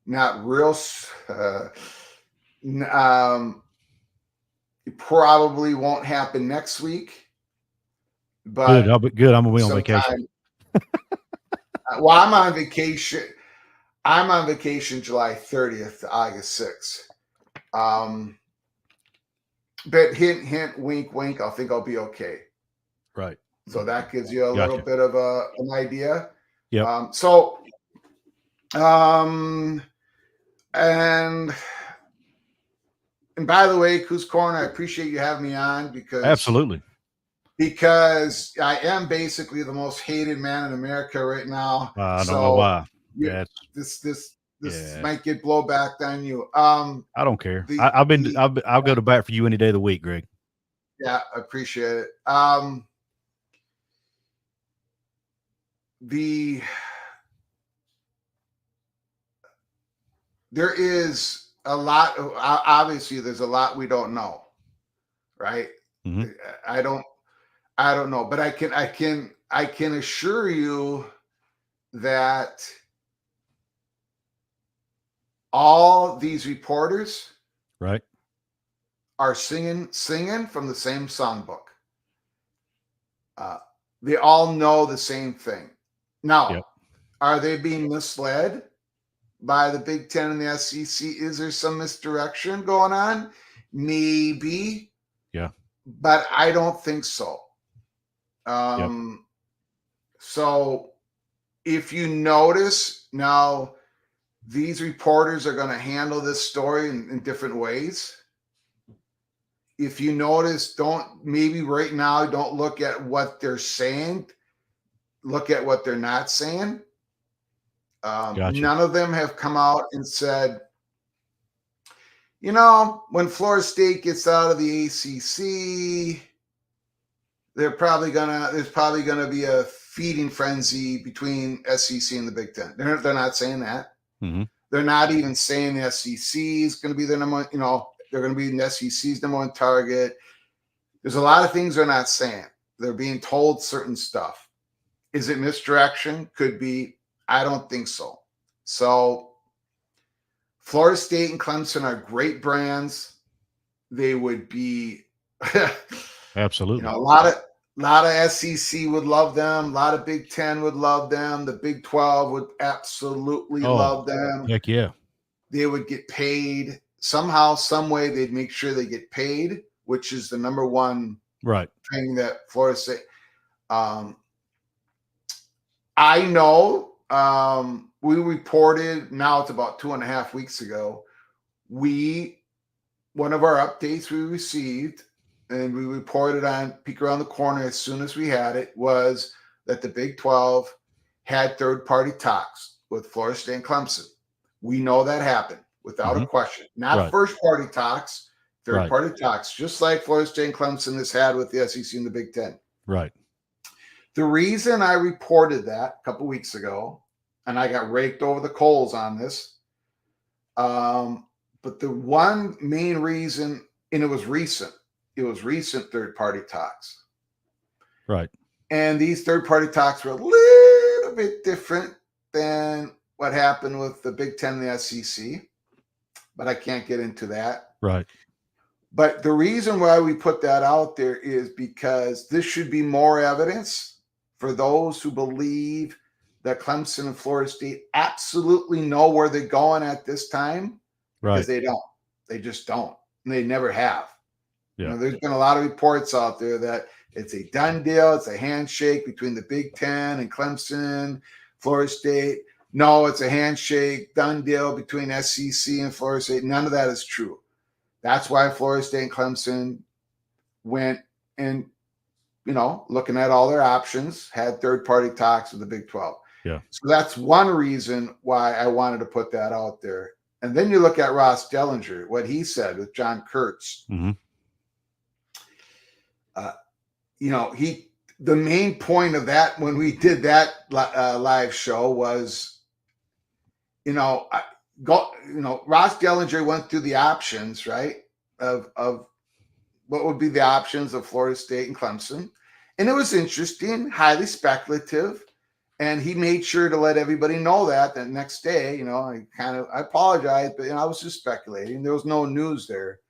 Not real. It probably won't happen next week, Good. but I'll be good. I'm gonna be on sometime. vacation. Well, I'm on vacation. I'm on vacation July 30th to August 6th. But hint, hint, wink, wink. I think I'll be okay. Right. So that gives you a Gotcha. little bit of an idea. Yep. And by the way, Couz Corner, I appreciate you having me on because absolutely. Because I am basically the most hated man in America right now. I don't know why. Yeah, this might get blowback on you. I don't care. I'll go to bat for you any day of the week, Greg. Yeah, I appreciate it. There is a lot of, obviously there's a lot we don't know, right? Mm-hmm. I don't know, but I can assure you that all these reporters, right, are singing from the same songbook. They all know the same thing. Now, Are they being misled by the Big Ten and the SEC? Is there some misdirection going on? Maybe. Yeah. But I don't think so. So if you notice now, these reporters are going to handle this story in different ways. If you notice, maybe right now, don't look at what they're saying. Look at what they're not saying. Gotcha. None of them have come out and said, when Florida State gets out of the ACC, there's probably gonna be a feeding frenzy between SEC and the Big Ten. They're not saying that. Mm-hmm. They're not even saying the SEC is going to be their number one, they're going to be the SEC's number one target. There's a lot of things they're not saying. They're being told certain stuff. Is it misdirection? Could be. I don't think so. So Florida State and Clemson are great brands. They would be absolutely. A lot of SEC would love them. A lot of Big Ten would love them. The Big 12 would absolutely love them. Heck yeah. They would get paid somehow, some way. They'd make sure they get paid, which is the number one thing that Florida State. I know we reported, now it's about 2.5 weeks ago, one of our updates we received, and we reported on Peek Around the Corner as soon as we had it, was that the Big 12 had third-party talks with Florida State and Clemson. We know that happened without a question. Not first-party talks, third-party talks, just like Florida State and Clemson has had with the SEC and the Big Ten. Right. The reason I reported that a couple weeks ago, and I got raked over the coals on this, but the one main reason, and it was recent third-party talks. Right. And these third-party talks were a little bit different than what happened with the Big Ten and the SEC, but I can't get into that. Right. But the reason why we put that out there is because this should be more evidence for those who believe that Clemson and Florida State absolutely know where they're going at this time. Right. Because they don't. They just don't. And they never have. Yeah. There's been a lot of reports out there that it's a done deal. It's a handshake between the Big Ten and Clemson, Florida State. No, it's a handshake, done deal between SEC and Florida State. None of that is true. That's why Florida State and Clemson went and, looking at all their options, had third-party talks with the Big 12. Yeah. So that's one reason why I wanted to put that out there. And then you look at Ross Dellinger, what he said with John Kurtz. Mm-hmm. The main point of that when we did that live show was, Ross Dellinger went through the options, right, of what would be the options of Florida State and Clemson. And it was interesting, highly speculative. And he made sure to let everybody know that the next day, I apologize, but I was just speculating. There was no news there.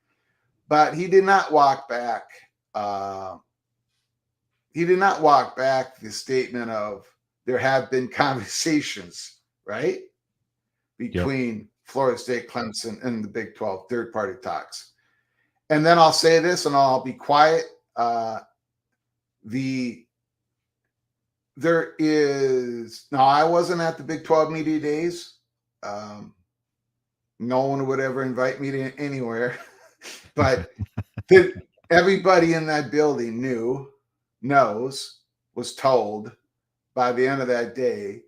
But he did not walk back. He did not walk back the statement of there have been conversations, right, between Florida State, Clemson, and the Big 12 third-party talks. And then I'll say this, and I'll be quiet. There is now. I wasn't at the Big 12 media days. No one would ever invite me to anywhere, but everybody in that building was told by the end of that day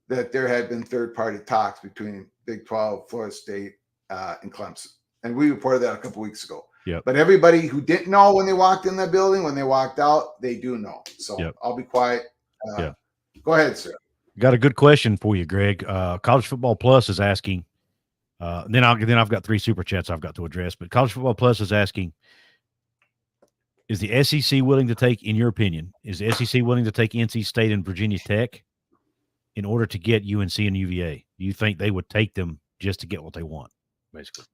that there had been third-party talks between Big 12, Florida State, and Clemson. And we reported that a couple weeks ago. Yep. But everybody who didn't know when they walked in that building, when they walked out, they do know. So I'll be quiet. Go ahead, sir. Got a good question for you, Greg. College Football Plus is asking, then I've got 3 super chats I've got to address, but College Football Plus is asking, is the SEC willing to take, in your opinion, is the SEC willing to take NC State and Virginia Tech in order to get UNC and UVA? Do you think they would take them just to get what they want, basically?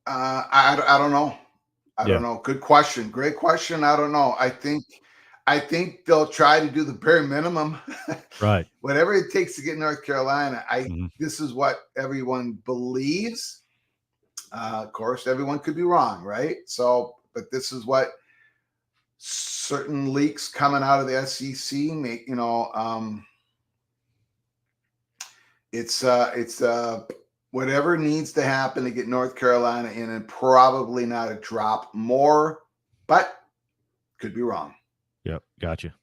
I don't know. I don't know. Good question. Great question. I don't know. I think they'll try to do the bare minimum. Right. Whatever it takes to get North Carolina. This is what everyone believes. Of course, everyone could be wrong, right? So, but this is what certain leaks coming out of the SEC make, it's whatever needs to happen to get North Carolina in, and probably not a drop more, but could be wrong. Yep. Gotcha.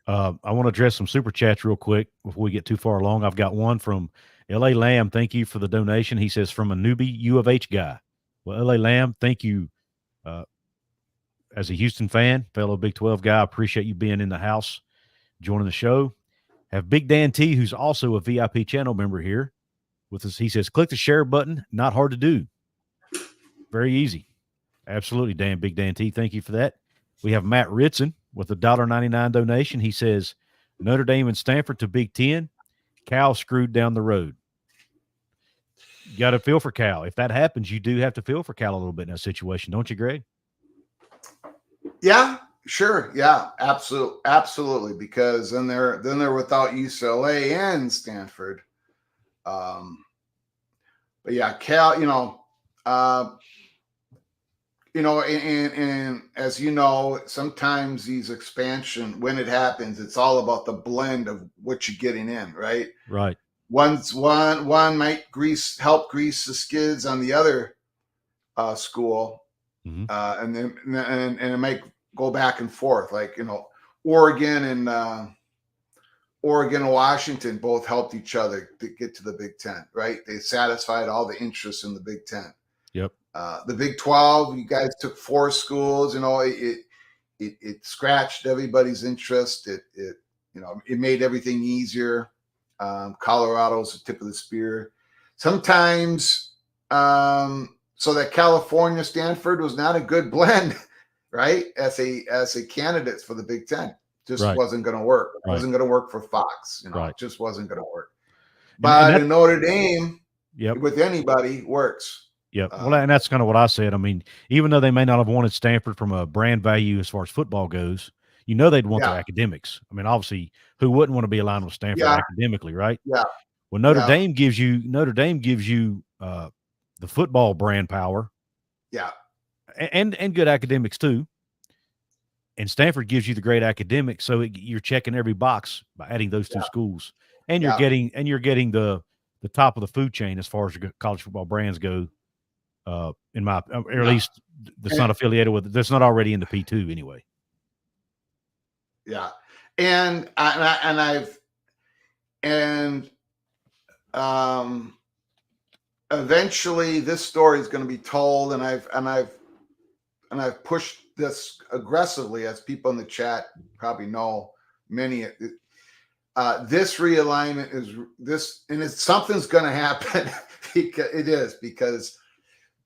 I want to address some super chats real quick before we get too far along. I've got one from L.A. Lamb. Thank you for the donation. He says, from a newbie U of H guy. Well, L.A. Lamb, thank you. As a Houston fan, fellow Big 12 guy, I appreciate you being in the house, joining the show. Have Big Dan T, who's also a VIP channel member here with us. He says, click the share button. Not hard to do. Very easy. Absolutely, Dan. Big Dan T, thank you for that. We have Matt Ritson with a $1.99 donation. He says, Notre Dame and Stanford to Big 10. Cal screwed down the road. You got to feel for Cal. If that happens, you do have to feel for Cal a little bit in that situation, don't you, Greg? Yeah, sure. Yeah, absolutely. Because then they're without UCLA and Stanford. But yeah, Cal, and as you know, sometimes these expansion, when it happens, it's all about the blend of what you're getting in, right? Right. One might help grease the skids on the other school, and it might go back and forth. Like Oregon and Washington both helped each other to get to the Big Ten, right? They satisfied all the interests in the Big Ten. Yep. The Big 12, you guys took 4 schools. It scratched everybody's interest. It made everything easier. Colorado's the tip of the spear. Sometimes, so that California Stanford was not a good blend, right? As a candidate for the Big Ten, just wasn't going to work. It wasn't going to work for Fox. It just wasn't going to work. But in Notre Dame, with anybody, works. Yep. Well, and that's kind of what I said. I mean, even though they may not have wanted Stanford from a brand value as far as football goes, they'd want their academics. I mean, obviously, who wouldn't want to be aligned with Stanford academically, right? Yeah. Well, Notre Dame gives you the football brand power. Yeah. And good academics too. And Stanford gives you the great academics, so you're checking every box by adding those 2 schools, and you're getting the top of the food chain as far as college football brands go. Or at least that's not affiliated with it. That's not already in the P2 anyway. Yeah. And eventually this story is going to be told, and I've pushed this aggressively, as people in the chat probably know. This realignment is this, and something's going to happen because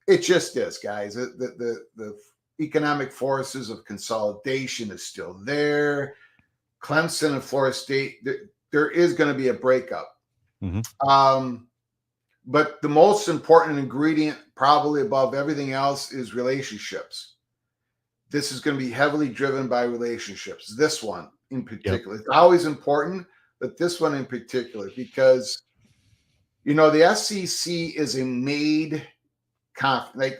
it just is, guys. The economic forces of consolidation is still there. Clemson and Florida State, there is going to be a breakup. But the most important ingredient, probably above everything else, is relationships. This is going to be heavily driven by relationships. This one in particular. Yep. It's always important, but this one in particular, because, you know, the SEC is a made conference. Like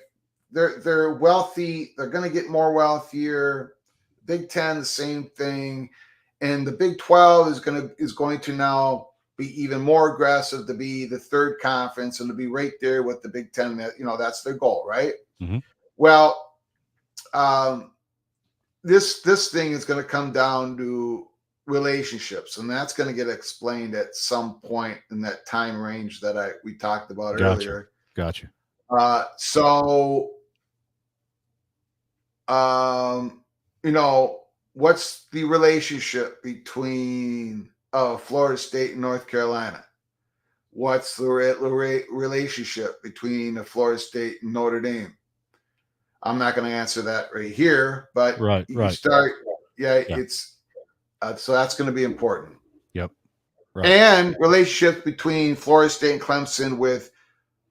they're wealthy. They're going to get more wealthier. Big Ten, the same thing. And the Big 12 is going to now be even more aggressive, to be the third conference and to be right there with the Big Ten. You know, that's their goal, right? Mm-hmm. Well, this thing is going to come down to relationships, and that's going to get explained at some point in that time range that we talked about earlier. Gotcha. You know, what's the relationship between Florida State and North Carolina? What's the relationship between Florida State and Notre Dame? I'm not going to answer that right here, but you start. Yeah, it's so that's going to be important. Yep. Right. And relationships between Florida State and Clemson with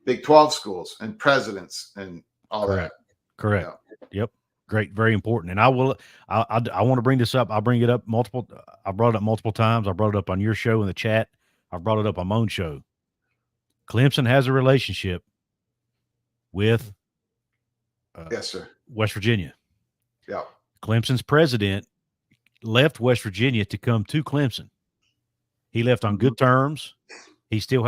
Big 12 schools and presidents and all that. Correct. Yeah. Yep. Great. Very important. And I want to bring this up. I'll bring it up I brought it up multiple times. I brought it up on your show in the chat. I brought it up on my own show. Clemson has a relationship with yes, sir. West Virginia. Yeah. Clemson's president left West Virginia to come to Clemson. He left on good terms. He still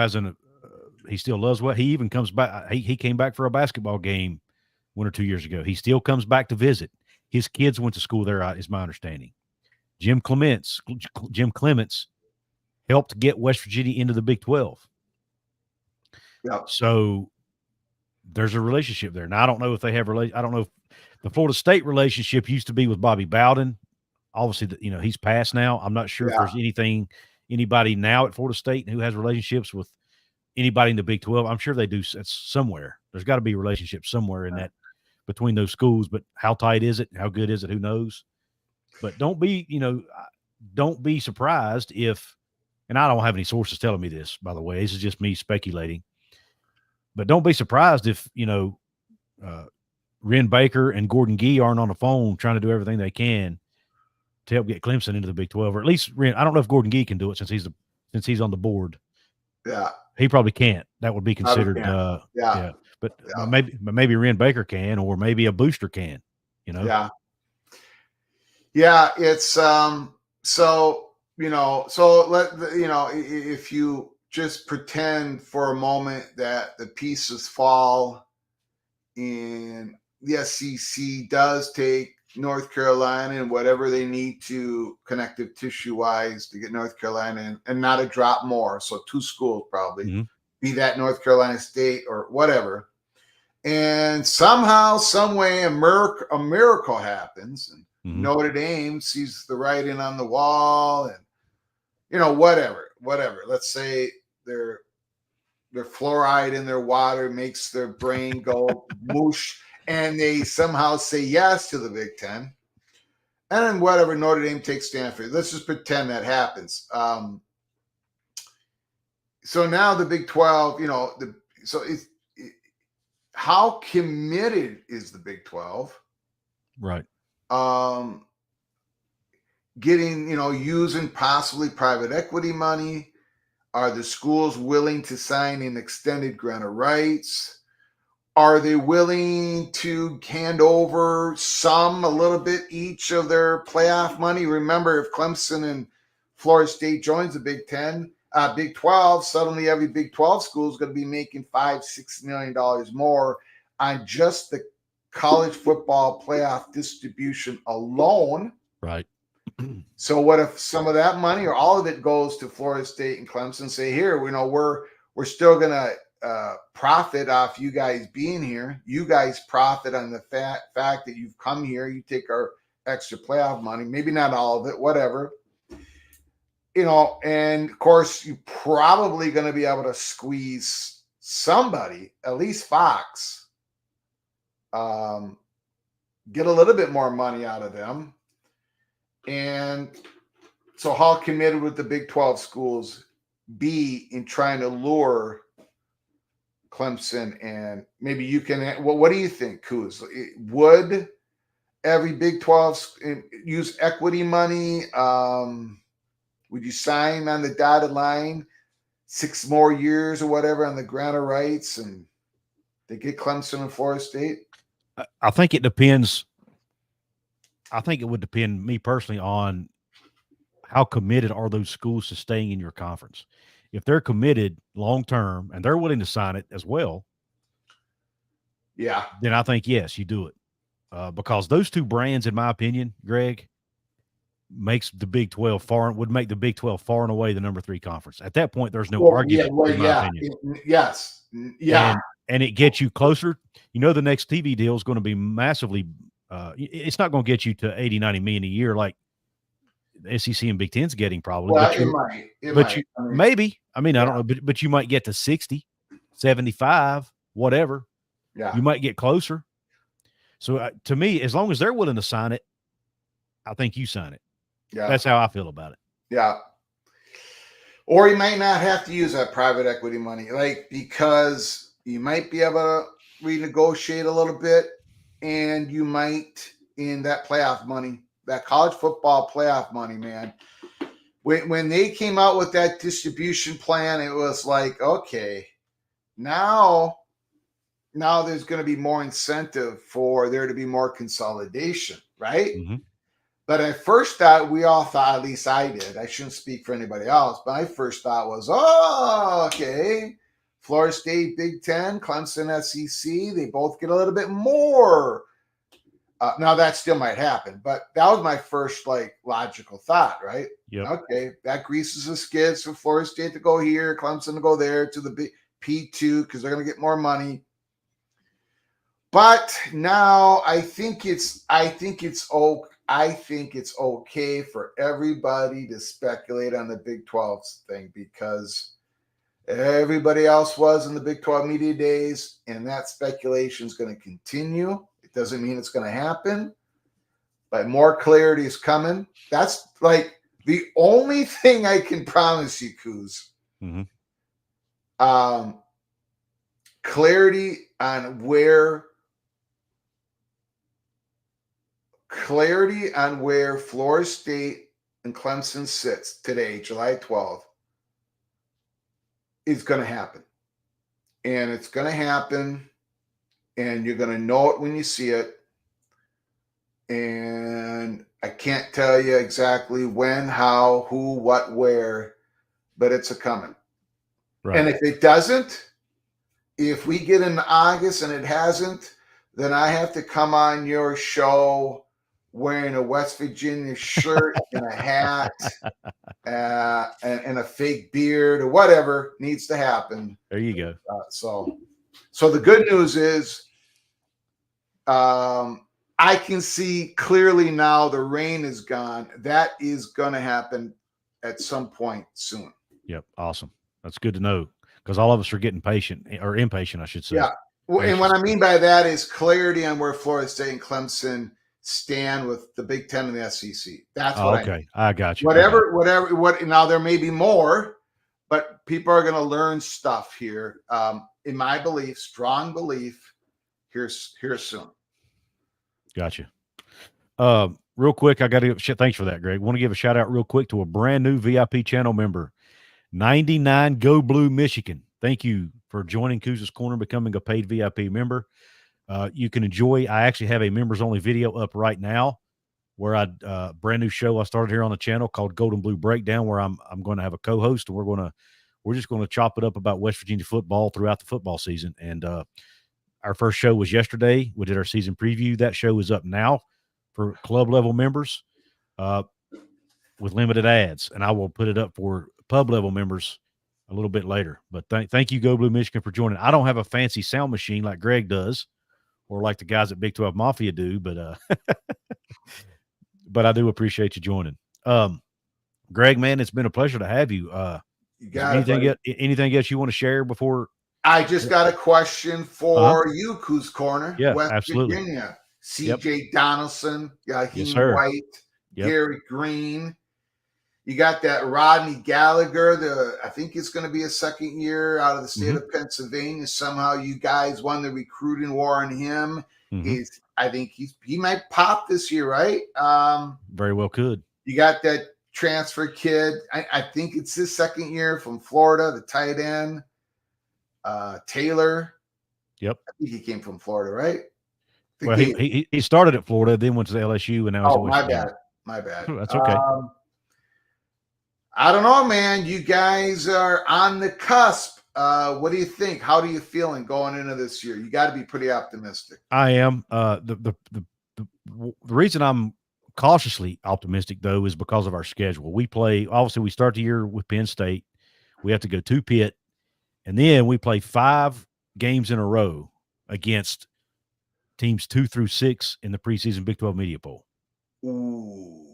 he still loves what he even comes back. He came back for a basketball game 1 or 2 years ago. He still comes back to visit. His kids went to school there, is my understanding. Jim Clements helped get West Virginia into the Big 12. Yeah. So there's a relationship there. Now, I don't know if they have I don't know if the Florida State relationship used to be with Bobby Bowden. Obviously, you know, he's passed now. I'm not sure if there's anybody now at Florida State who has relationships with anybody in the Big 12. I'm sure they do. It's somewhere. There's got to be relationships somewhere in that between those schools. But how tight is it? How good is it? Who knows? But don't be surprised if, and I don't have any sources telling me this, by the way. This is just me speculating. But don't be surprised if, you know, Ren Baker and Gordon Gee aren't on the phone trying to do everything they can to help get Clemson into the Big 12, or at least Ren. I don't know if Gordon Gee can do it since he's on the board. Yeah, he probably can't. That would be considered. But maybe Ren Baker can, or maybe a booster can. You know. Yeah. It's So if you just pretend for a moment that the pieces fall and the SEC does take North Carolina and whatever they need to connective tissue wise to get North Carolina in, and not a drop more. So 2 schools probably, be that North Carolina State or whatever. And somehow, some way, a miracle happens, and Notre Dame sees the writing on the wall, and, you know, whatever. Let's say their fluoride in their water makes their brain go moosh, and they somehow say yes to the Big Ten. And then whatever, Notre Dame takes Stanford. Let's just pretend that happens. So now the Big 12, how committed is the Big 12? Right. Getting, using possibly private equity money. Are the schools willing to sign an extended grant of rights? Are they willing to hand over a little bit each of their playoff money? Remember, if Clemson and Florida State joins the Big 12, suddenly every Big 12 school is going to be making $5-6 million more on just the college football playoff distribution alone. Right. So what if some of that money or all of it goes to Florida State and Clemson? Say, here, we're still going to profit off you guys being here. You guys profit on the fact that you've come here. You take our extra playoff money, maybe not all of it, whatever. And of course, you're probably going to be able to squeeze somebody, at least Fox, get a little bit more money out of them. And so how committed would the Big 12 schools be in trying to lure Clemson, and maybe you can. Well, what do you think, Couz? Would every Big 12 use equity money? Would you sign on the dotted line 6 more years or whatever on the grant of rights, and they get Clemson and Florida State? I think it depends. I think it would depend, me personally, on how committed are those schools to staying in your conference. If they're committed long term and they're willing to sign it as well, yeah, then I think yes, you do it, because those two brands, in my opinion, Greg, makes the Big 12 would make the Big 12 far and away the number 3 conference. At that point, there's no argument. In my opinion. Yes, yeah, and it gets you closer. You know, the next TV deal is going to be massively. It's not going to get you to 80, 90 million a year like the SEC and Big Ten's getting probably. Well, but it might. Maybe. I mean, I don't know, but you might get to 60, 75, whatever. Yeah. You might get closer. So to me, as long as they're willing to sign it, I think you sign it. Yeah. That's how I feel about it. Yeah. Or you might not have to use that private equity money, because you might be able to renegotiate a little bit, and you might, in that playoff money, that college football playoff money, man. When they came out with that distribution plan, it was like, okay, now there's going to be more incentive for there to be more consolidation, right? Mm-hmm. But at first thought, we all thought, at least I did, I shouldn't speak for anybody else, but my first thought was, okay, Florida State, Big Ten, Clemson, SEC, they both get a little bit more. Now that still might happen, but that was my first logical thought, right? Yep. Okay, that greases the skids for Florida State to go here, Clemson to go there to the big P2 because they're going to get more money. But now I think it's okay for everybody to speculate on the Big 12 thing, because everybody else was in the Big 12 media days, and that speculation is going to continue. It doesn't mean it's going to happen, but more clarity is coming. That's the only thing I can promise you, Couz. Mm-hmm. Clarity on where Florida State and Clemson sits today, July 12th, is going to happen. And it's going to happen, and you're going to know it when you see it. And I can't tell you exactly when, how, who, what, where, but it's a coming. Right. And if it doesn't, if we get into August and it hasn't, then I have to come on your show wearing a West Virginia shirt and a hat and a fake beard or whatever needs to happen. There you go. So the good news is I can see clearly now the rain is gone. That is going to happen at some point soon. Yep. Awesome. That's good to know, because all of us are getting impatient, I should say. Yeah. Well, and what I mean by that is clarity on where Florida State and Clemson stand with the Big Ten and the SEC. That's what okay. I got you. Whatever. Now there may be more, but people are going to learn stuff here. In my belief, strong belief, here soon. Gotcha. Real quick, I got to thanks for that, Greg. Want to give a shout out real quick to a brand new VIP channel member, 99 Go Blue Michigan. Thank you for joining Couz's Corner, becoming a paid VIP member. You can enjoy. I actually have a members only video up right now, where brand new show I started here on the channel called Golden Blue Breakdown, where I'm going to have a co-host, and we're just going to chop it up about West Virginia football throughout the football season. And our first show was yesterday. We did our season preview. That show is up now for club level members with limited ads, and I will put it up for pub level members a little bit later. But thank you, Go Blue Michigan, for joining. I don't have a fancy sound machine like Greg does, or like the guys at Big 12 Mafia do, but but I do appreciate you joining. Greg, man, it's been a pleasure to have you. You got anything else you want to share before? I just got a question for you, Couz Corner. Yeah, West absolutely. Virginia. CJ Donaldson, Raheem White, Gary Green. You got that Rodney Gallagher. I think it's going to be a second year out of the state of Pennsylvania. Somehow you guys won the recruiting war on him. I think he might pop this year, right? Very well could. You got that transfer kid. I think it's his second year from Florida, the tight end, Taylor. Yep. I think he came from Florida, right? Well, he started at Florida, then went to LSU, and now he's at West Virginia. My bad. That's okay. I don't know, man. You guys are on the cusp. What do you think? How do you feeling going into this year? You got to be pretty optimistic. I am. The reason I'm cautiously optimistic, though, is because of our schedule. We start the year with Penn State. We have to go to Pitt, and then we play 5 games in a row against teams 2 through 6 in the preseason Big 12 media poll. Ooh.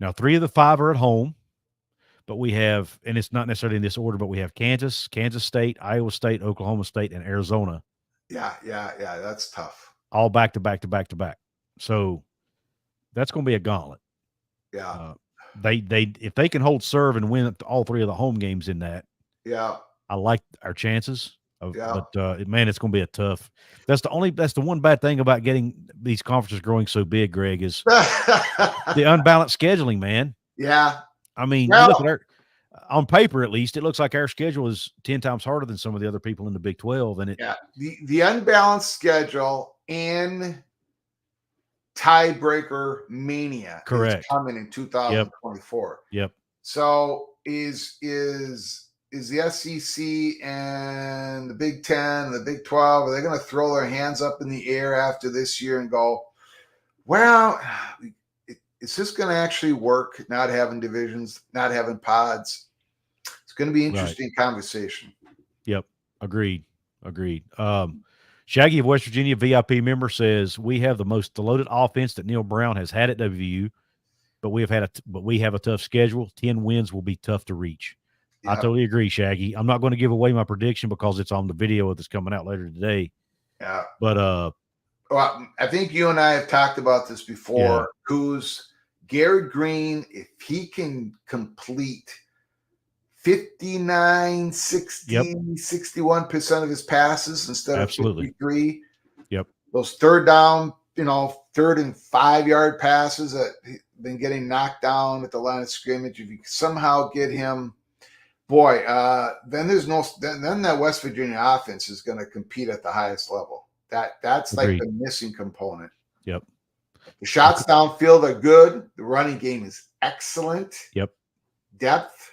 Now, 3 of the 5 are at home, but we have, and it's not necessarily in this order, but we have Kansas State, Iowa State, Oklahoma State, and Arizona. Yeah. That's tough. All back to back to back to back. So that's going to be a gauntlet. Yeah. If they can hold serve and win all 3 of the home games in that, yeah, I like our chances. But man, it's going to be a tough. That's the one bad thing about getting these conferences growing so big, Greg, is the unbalanced scheduling, man. Yeah. I mean, you look at on paper, at least, it looks like our schedule is 10 times harder than some of the other people in the Big 12. And the unbalanced schedule and tiebreaker mania correct is coming in 2024. Yep. So is the SEC and the Big 10 and the Big 12, are they going to throw their hands up in the air after this year and go, well, is this going to actually work, not having divisions, not having pods? It's going to be an interesting conversation. Yep. Agreed. Shaggy of West Virginia, VIP member, says, we have the most loaded offense that Neil Brown has had at WVU, but we have a tough schedule. 10 wins will be tough to reach. Yep. I totally agree, Shaggy. I'm not going to give away my prediction because it's on the video that's coming out later today. Yeah. But well, I think you and I have talked about this before. Couz, Garrett Green, if he can complete 59, 60, 61% of his passes instead of 53. Yep. Those third down, 3rd and 5-yard passes that been getting knocked down at the line of scrimmage. If you somehow get him, boy, then that West Virginia offense is going to compete at the highest level. That's Agreed. Like the missing component. Yep. The shots downfield are good. The running game is excellent. Yep. Depth.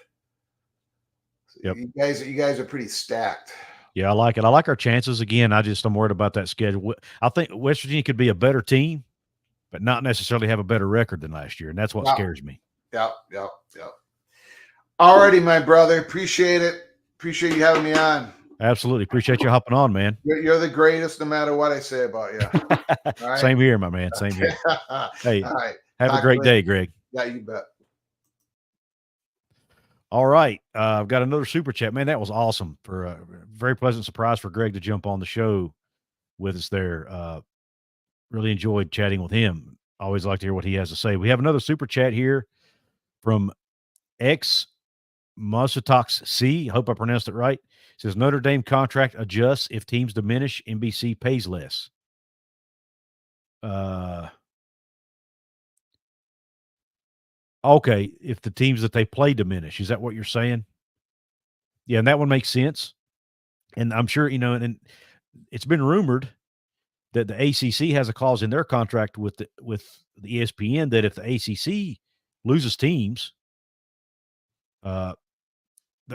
Yep. You guys are pretty stacked. Yeah, I like it. I like our chances. Again, I'm worried about that schedule. I think West Virginia could be a better team, but not necessarily have a better record than last year, and that's what scares me. Yep. All righty, my brother. Appreciate it. Appreciate you having me on. Absolutely. Appreciate you hopping on, man. You're the greatest no matter what I say about you. All right? Same here, my man. Same here. Hey, all right. Have a great day, Greg. Yeah, you bet. All right. I've got another super chat. Man, that was awesome. For a very pleasant surprise for Greg to jump on the show with us there. Really enjoyed chatting with him. Always like to hear what he has to say. We have another super chat here from X Musatox C. I hope I pronounced it right. It says Notre Dame contract adjusts if teams diminish. NBC pays less. Okay, if the teams that they play diminish, is that what you're saying? Yeah, and that one makes sense. And I'm sure, and it's been rumored that the ACC has a clause in their contract with the ESPN that if the ACC loses teams,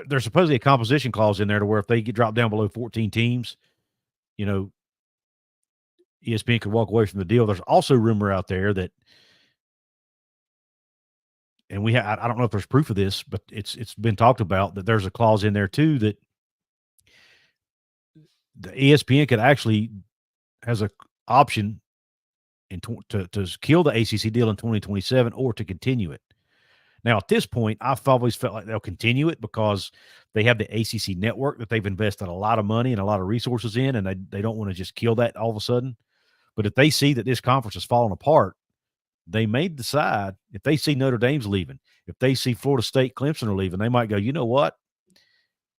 there's supposedly a composition clause in there to where if they get dropped down below 14 teams, ESPN could walk away from the deal. There's also rumor out there that, and I don't know if there's proof of this, but it's been talked about that there's a clause in there too that the ESPN could actually has a option to kill the ACC deal in 2027 or to continue it. Now, at this point, I've always felt like they'll continue it because they have the ACC network that they've invested a lot of money and a lot of resources in, and they don't want to just kill that all of a sudden. But if they see that this conference is falling apart, they may decide if they see Notre Dame's leaving, if they see Florida State Clemson are leaving, they might go, you know what?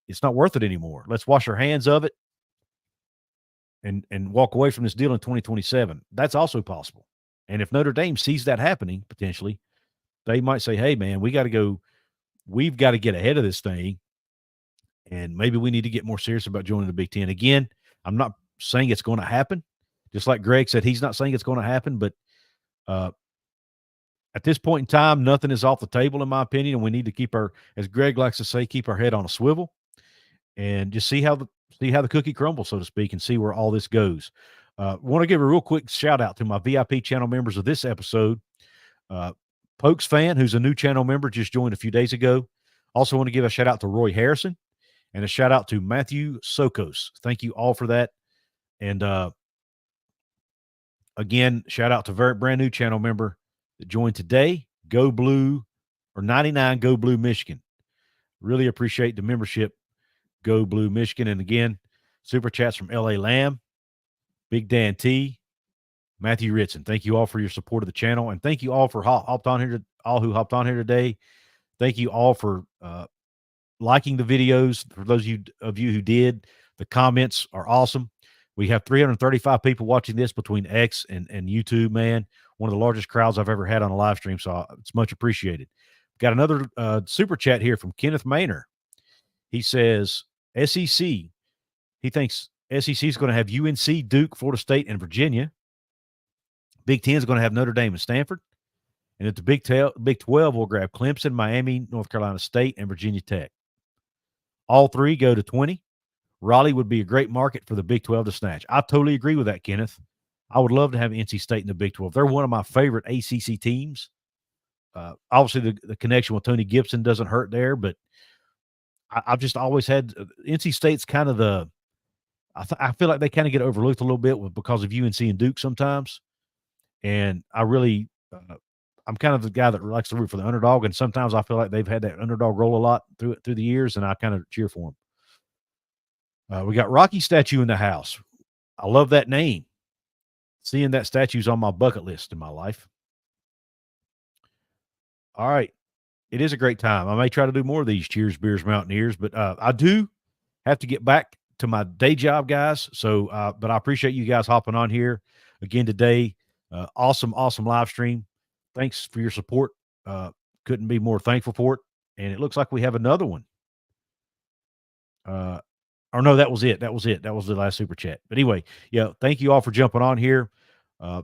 It's not worth it anymore. Let's wash our hands of it and walk away from this deal in 2027. That's also possible. And if Notre Dame sees that happening, potentially, they might say, hey, man, we've got to get ahead of this thing. And maybe we need to get more serious about joining the Big Ten. Again, I'm not saying it's going to happen. Just like Greg said, he's not saying it's going to happen. But at this point in time, nothing is off the table, in my opinion. And we need to keep as Greg likes to say, keep our head on a swivel and just see how the cookie crumbles, so to speak, and see where all this goes. Want to give a real quick shout out to my VIP channel members of this episode. Pokes Fan, who's a new channel member, just joined a few days ago. Also want to give a shout out to Roy Harrison and a shout out to Matthew Sokos. Thank you all for that. And again, shout out to very brand new channel member that joined today, Go Blue or 99 Go Blue Michigan. Really appreciate the membership, Go Blue Michigan. And again, super chats from LA Lamb, Big Dan T, Matthew Ritson. Thank you all for your support of the channel, and thank you all for all who hopped on here today. Thank you all for liking the videos. For those of you who did, the comments are awesome. We have 335 people watching this between X and YouTube, man. One of the largest crowds I've ever had on a live stream, so it's much appreciated. Got another super chat here from Kenneth Maynor. He says, SEC, he thinks SEC is going to have UNC, Duke, Florida State, and Virginia. Big Ten is going to have Notre Dame and Stanford. And at the Big 12, we'll grab Clemson, Miami, North Carolina State, and Virginia Tech. All three go to 20. Raleigh would be a great market for the Big 12 to snatch. I totally agree with that, Kenneth. I would love to have NC State in the Big 12. They're one of my favorite ACC teams. Obviously, the connection with Tony Gibson doesn't hurt there, but I've just always had NC State's kind of I feel like they kind of get overlooked a little bit because of UNC and Duke sometimes. And I really I'm kind of the guy that likes to root for the underdog, and sometimes I feel like they've had that underdog role a lot through the years, and I kind of cheer for them. We got Rocky statue in the house. I love that name. Seeing that statue's on my bucket list in my life. All right. It is a great time. I may try to do more of these Cheers, Beers, Mountaineers, but I do have to get back to my day job, guys. So, but I appreciate you guys hopping on here again today. Awesome live stream. Thanks for your support. Couldn't be more thankful for it. And it looks like we have another one. Or no, that was it. That was the last super chat. But anyway, yeah, thank you all for jumping on here.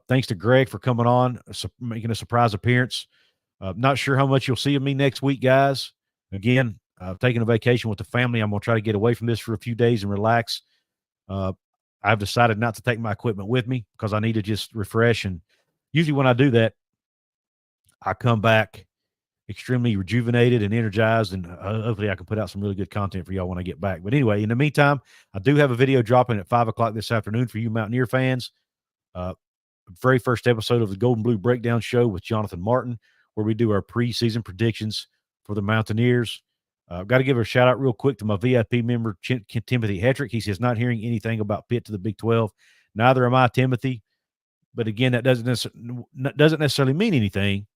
Thanks to Greg for coming on, making a surprise appearance. Not sure how much you'll see of me next week, guys. Again, taking a vacation with the family. I'm going to try to get away from this for a few days and relax. I've decided not to take my equipment with me because I need to just refresh. And usually when I do that, I come back extremely rejuvenated and energized, and hopefully I can put out some really good content for y'all when I get back. But anyway, in the meantime, I do have a video dropping at 5 o'clock this afternoon for you Mountaineer fans. Very first episode of the Golden Blue Breakdown Show with Jonathan Martin, where we do our preseason predictions for the Mountaineers. I've got to give a shout out real quick to my VIP member, Timothy Hetrick. He says, not hearing anything about Pitt to the Big 12. Neither am I, Timothy. But again, that doesn't necessarily mean anything.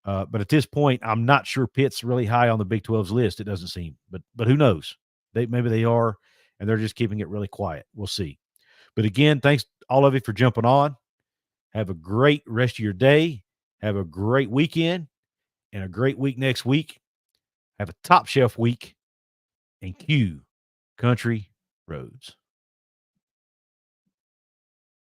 But at this point, I'm not sure Pitt's really high on the Big 12's list. It doesn't seem, but who knows? Maybe they are, and they're just keeping it really quiet. We'll see. But again, thanks all of you for jumping on. Have a great rest of your day. Have a great weekend and a great week next week. Have a top shelf week and cue Country Roads.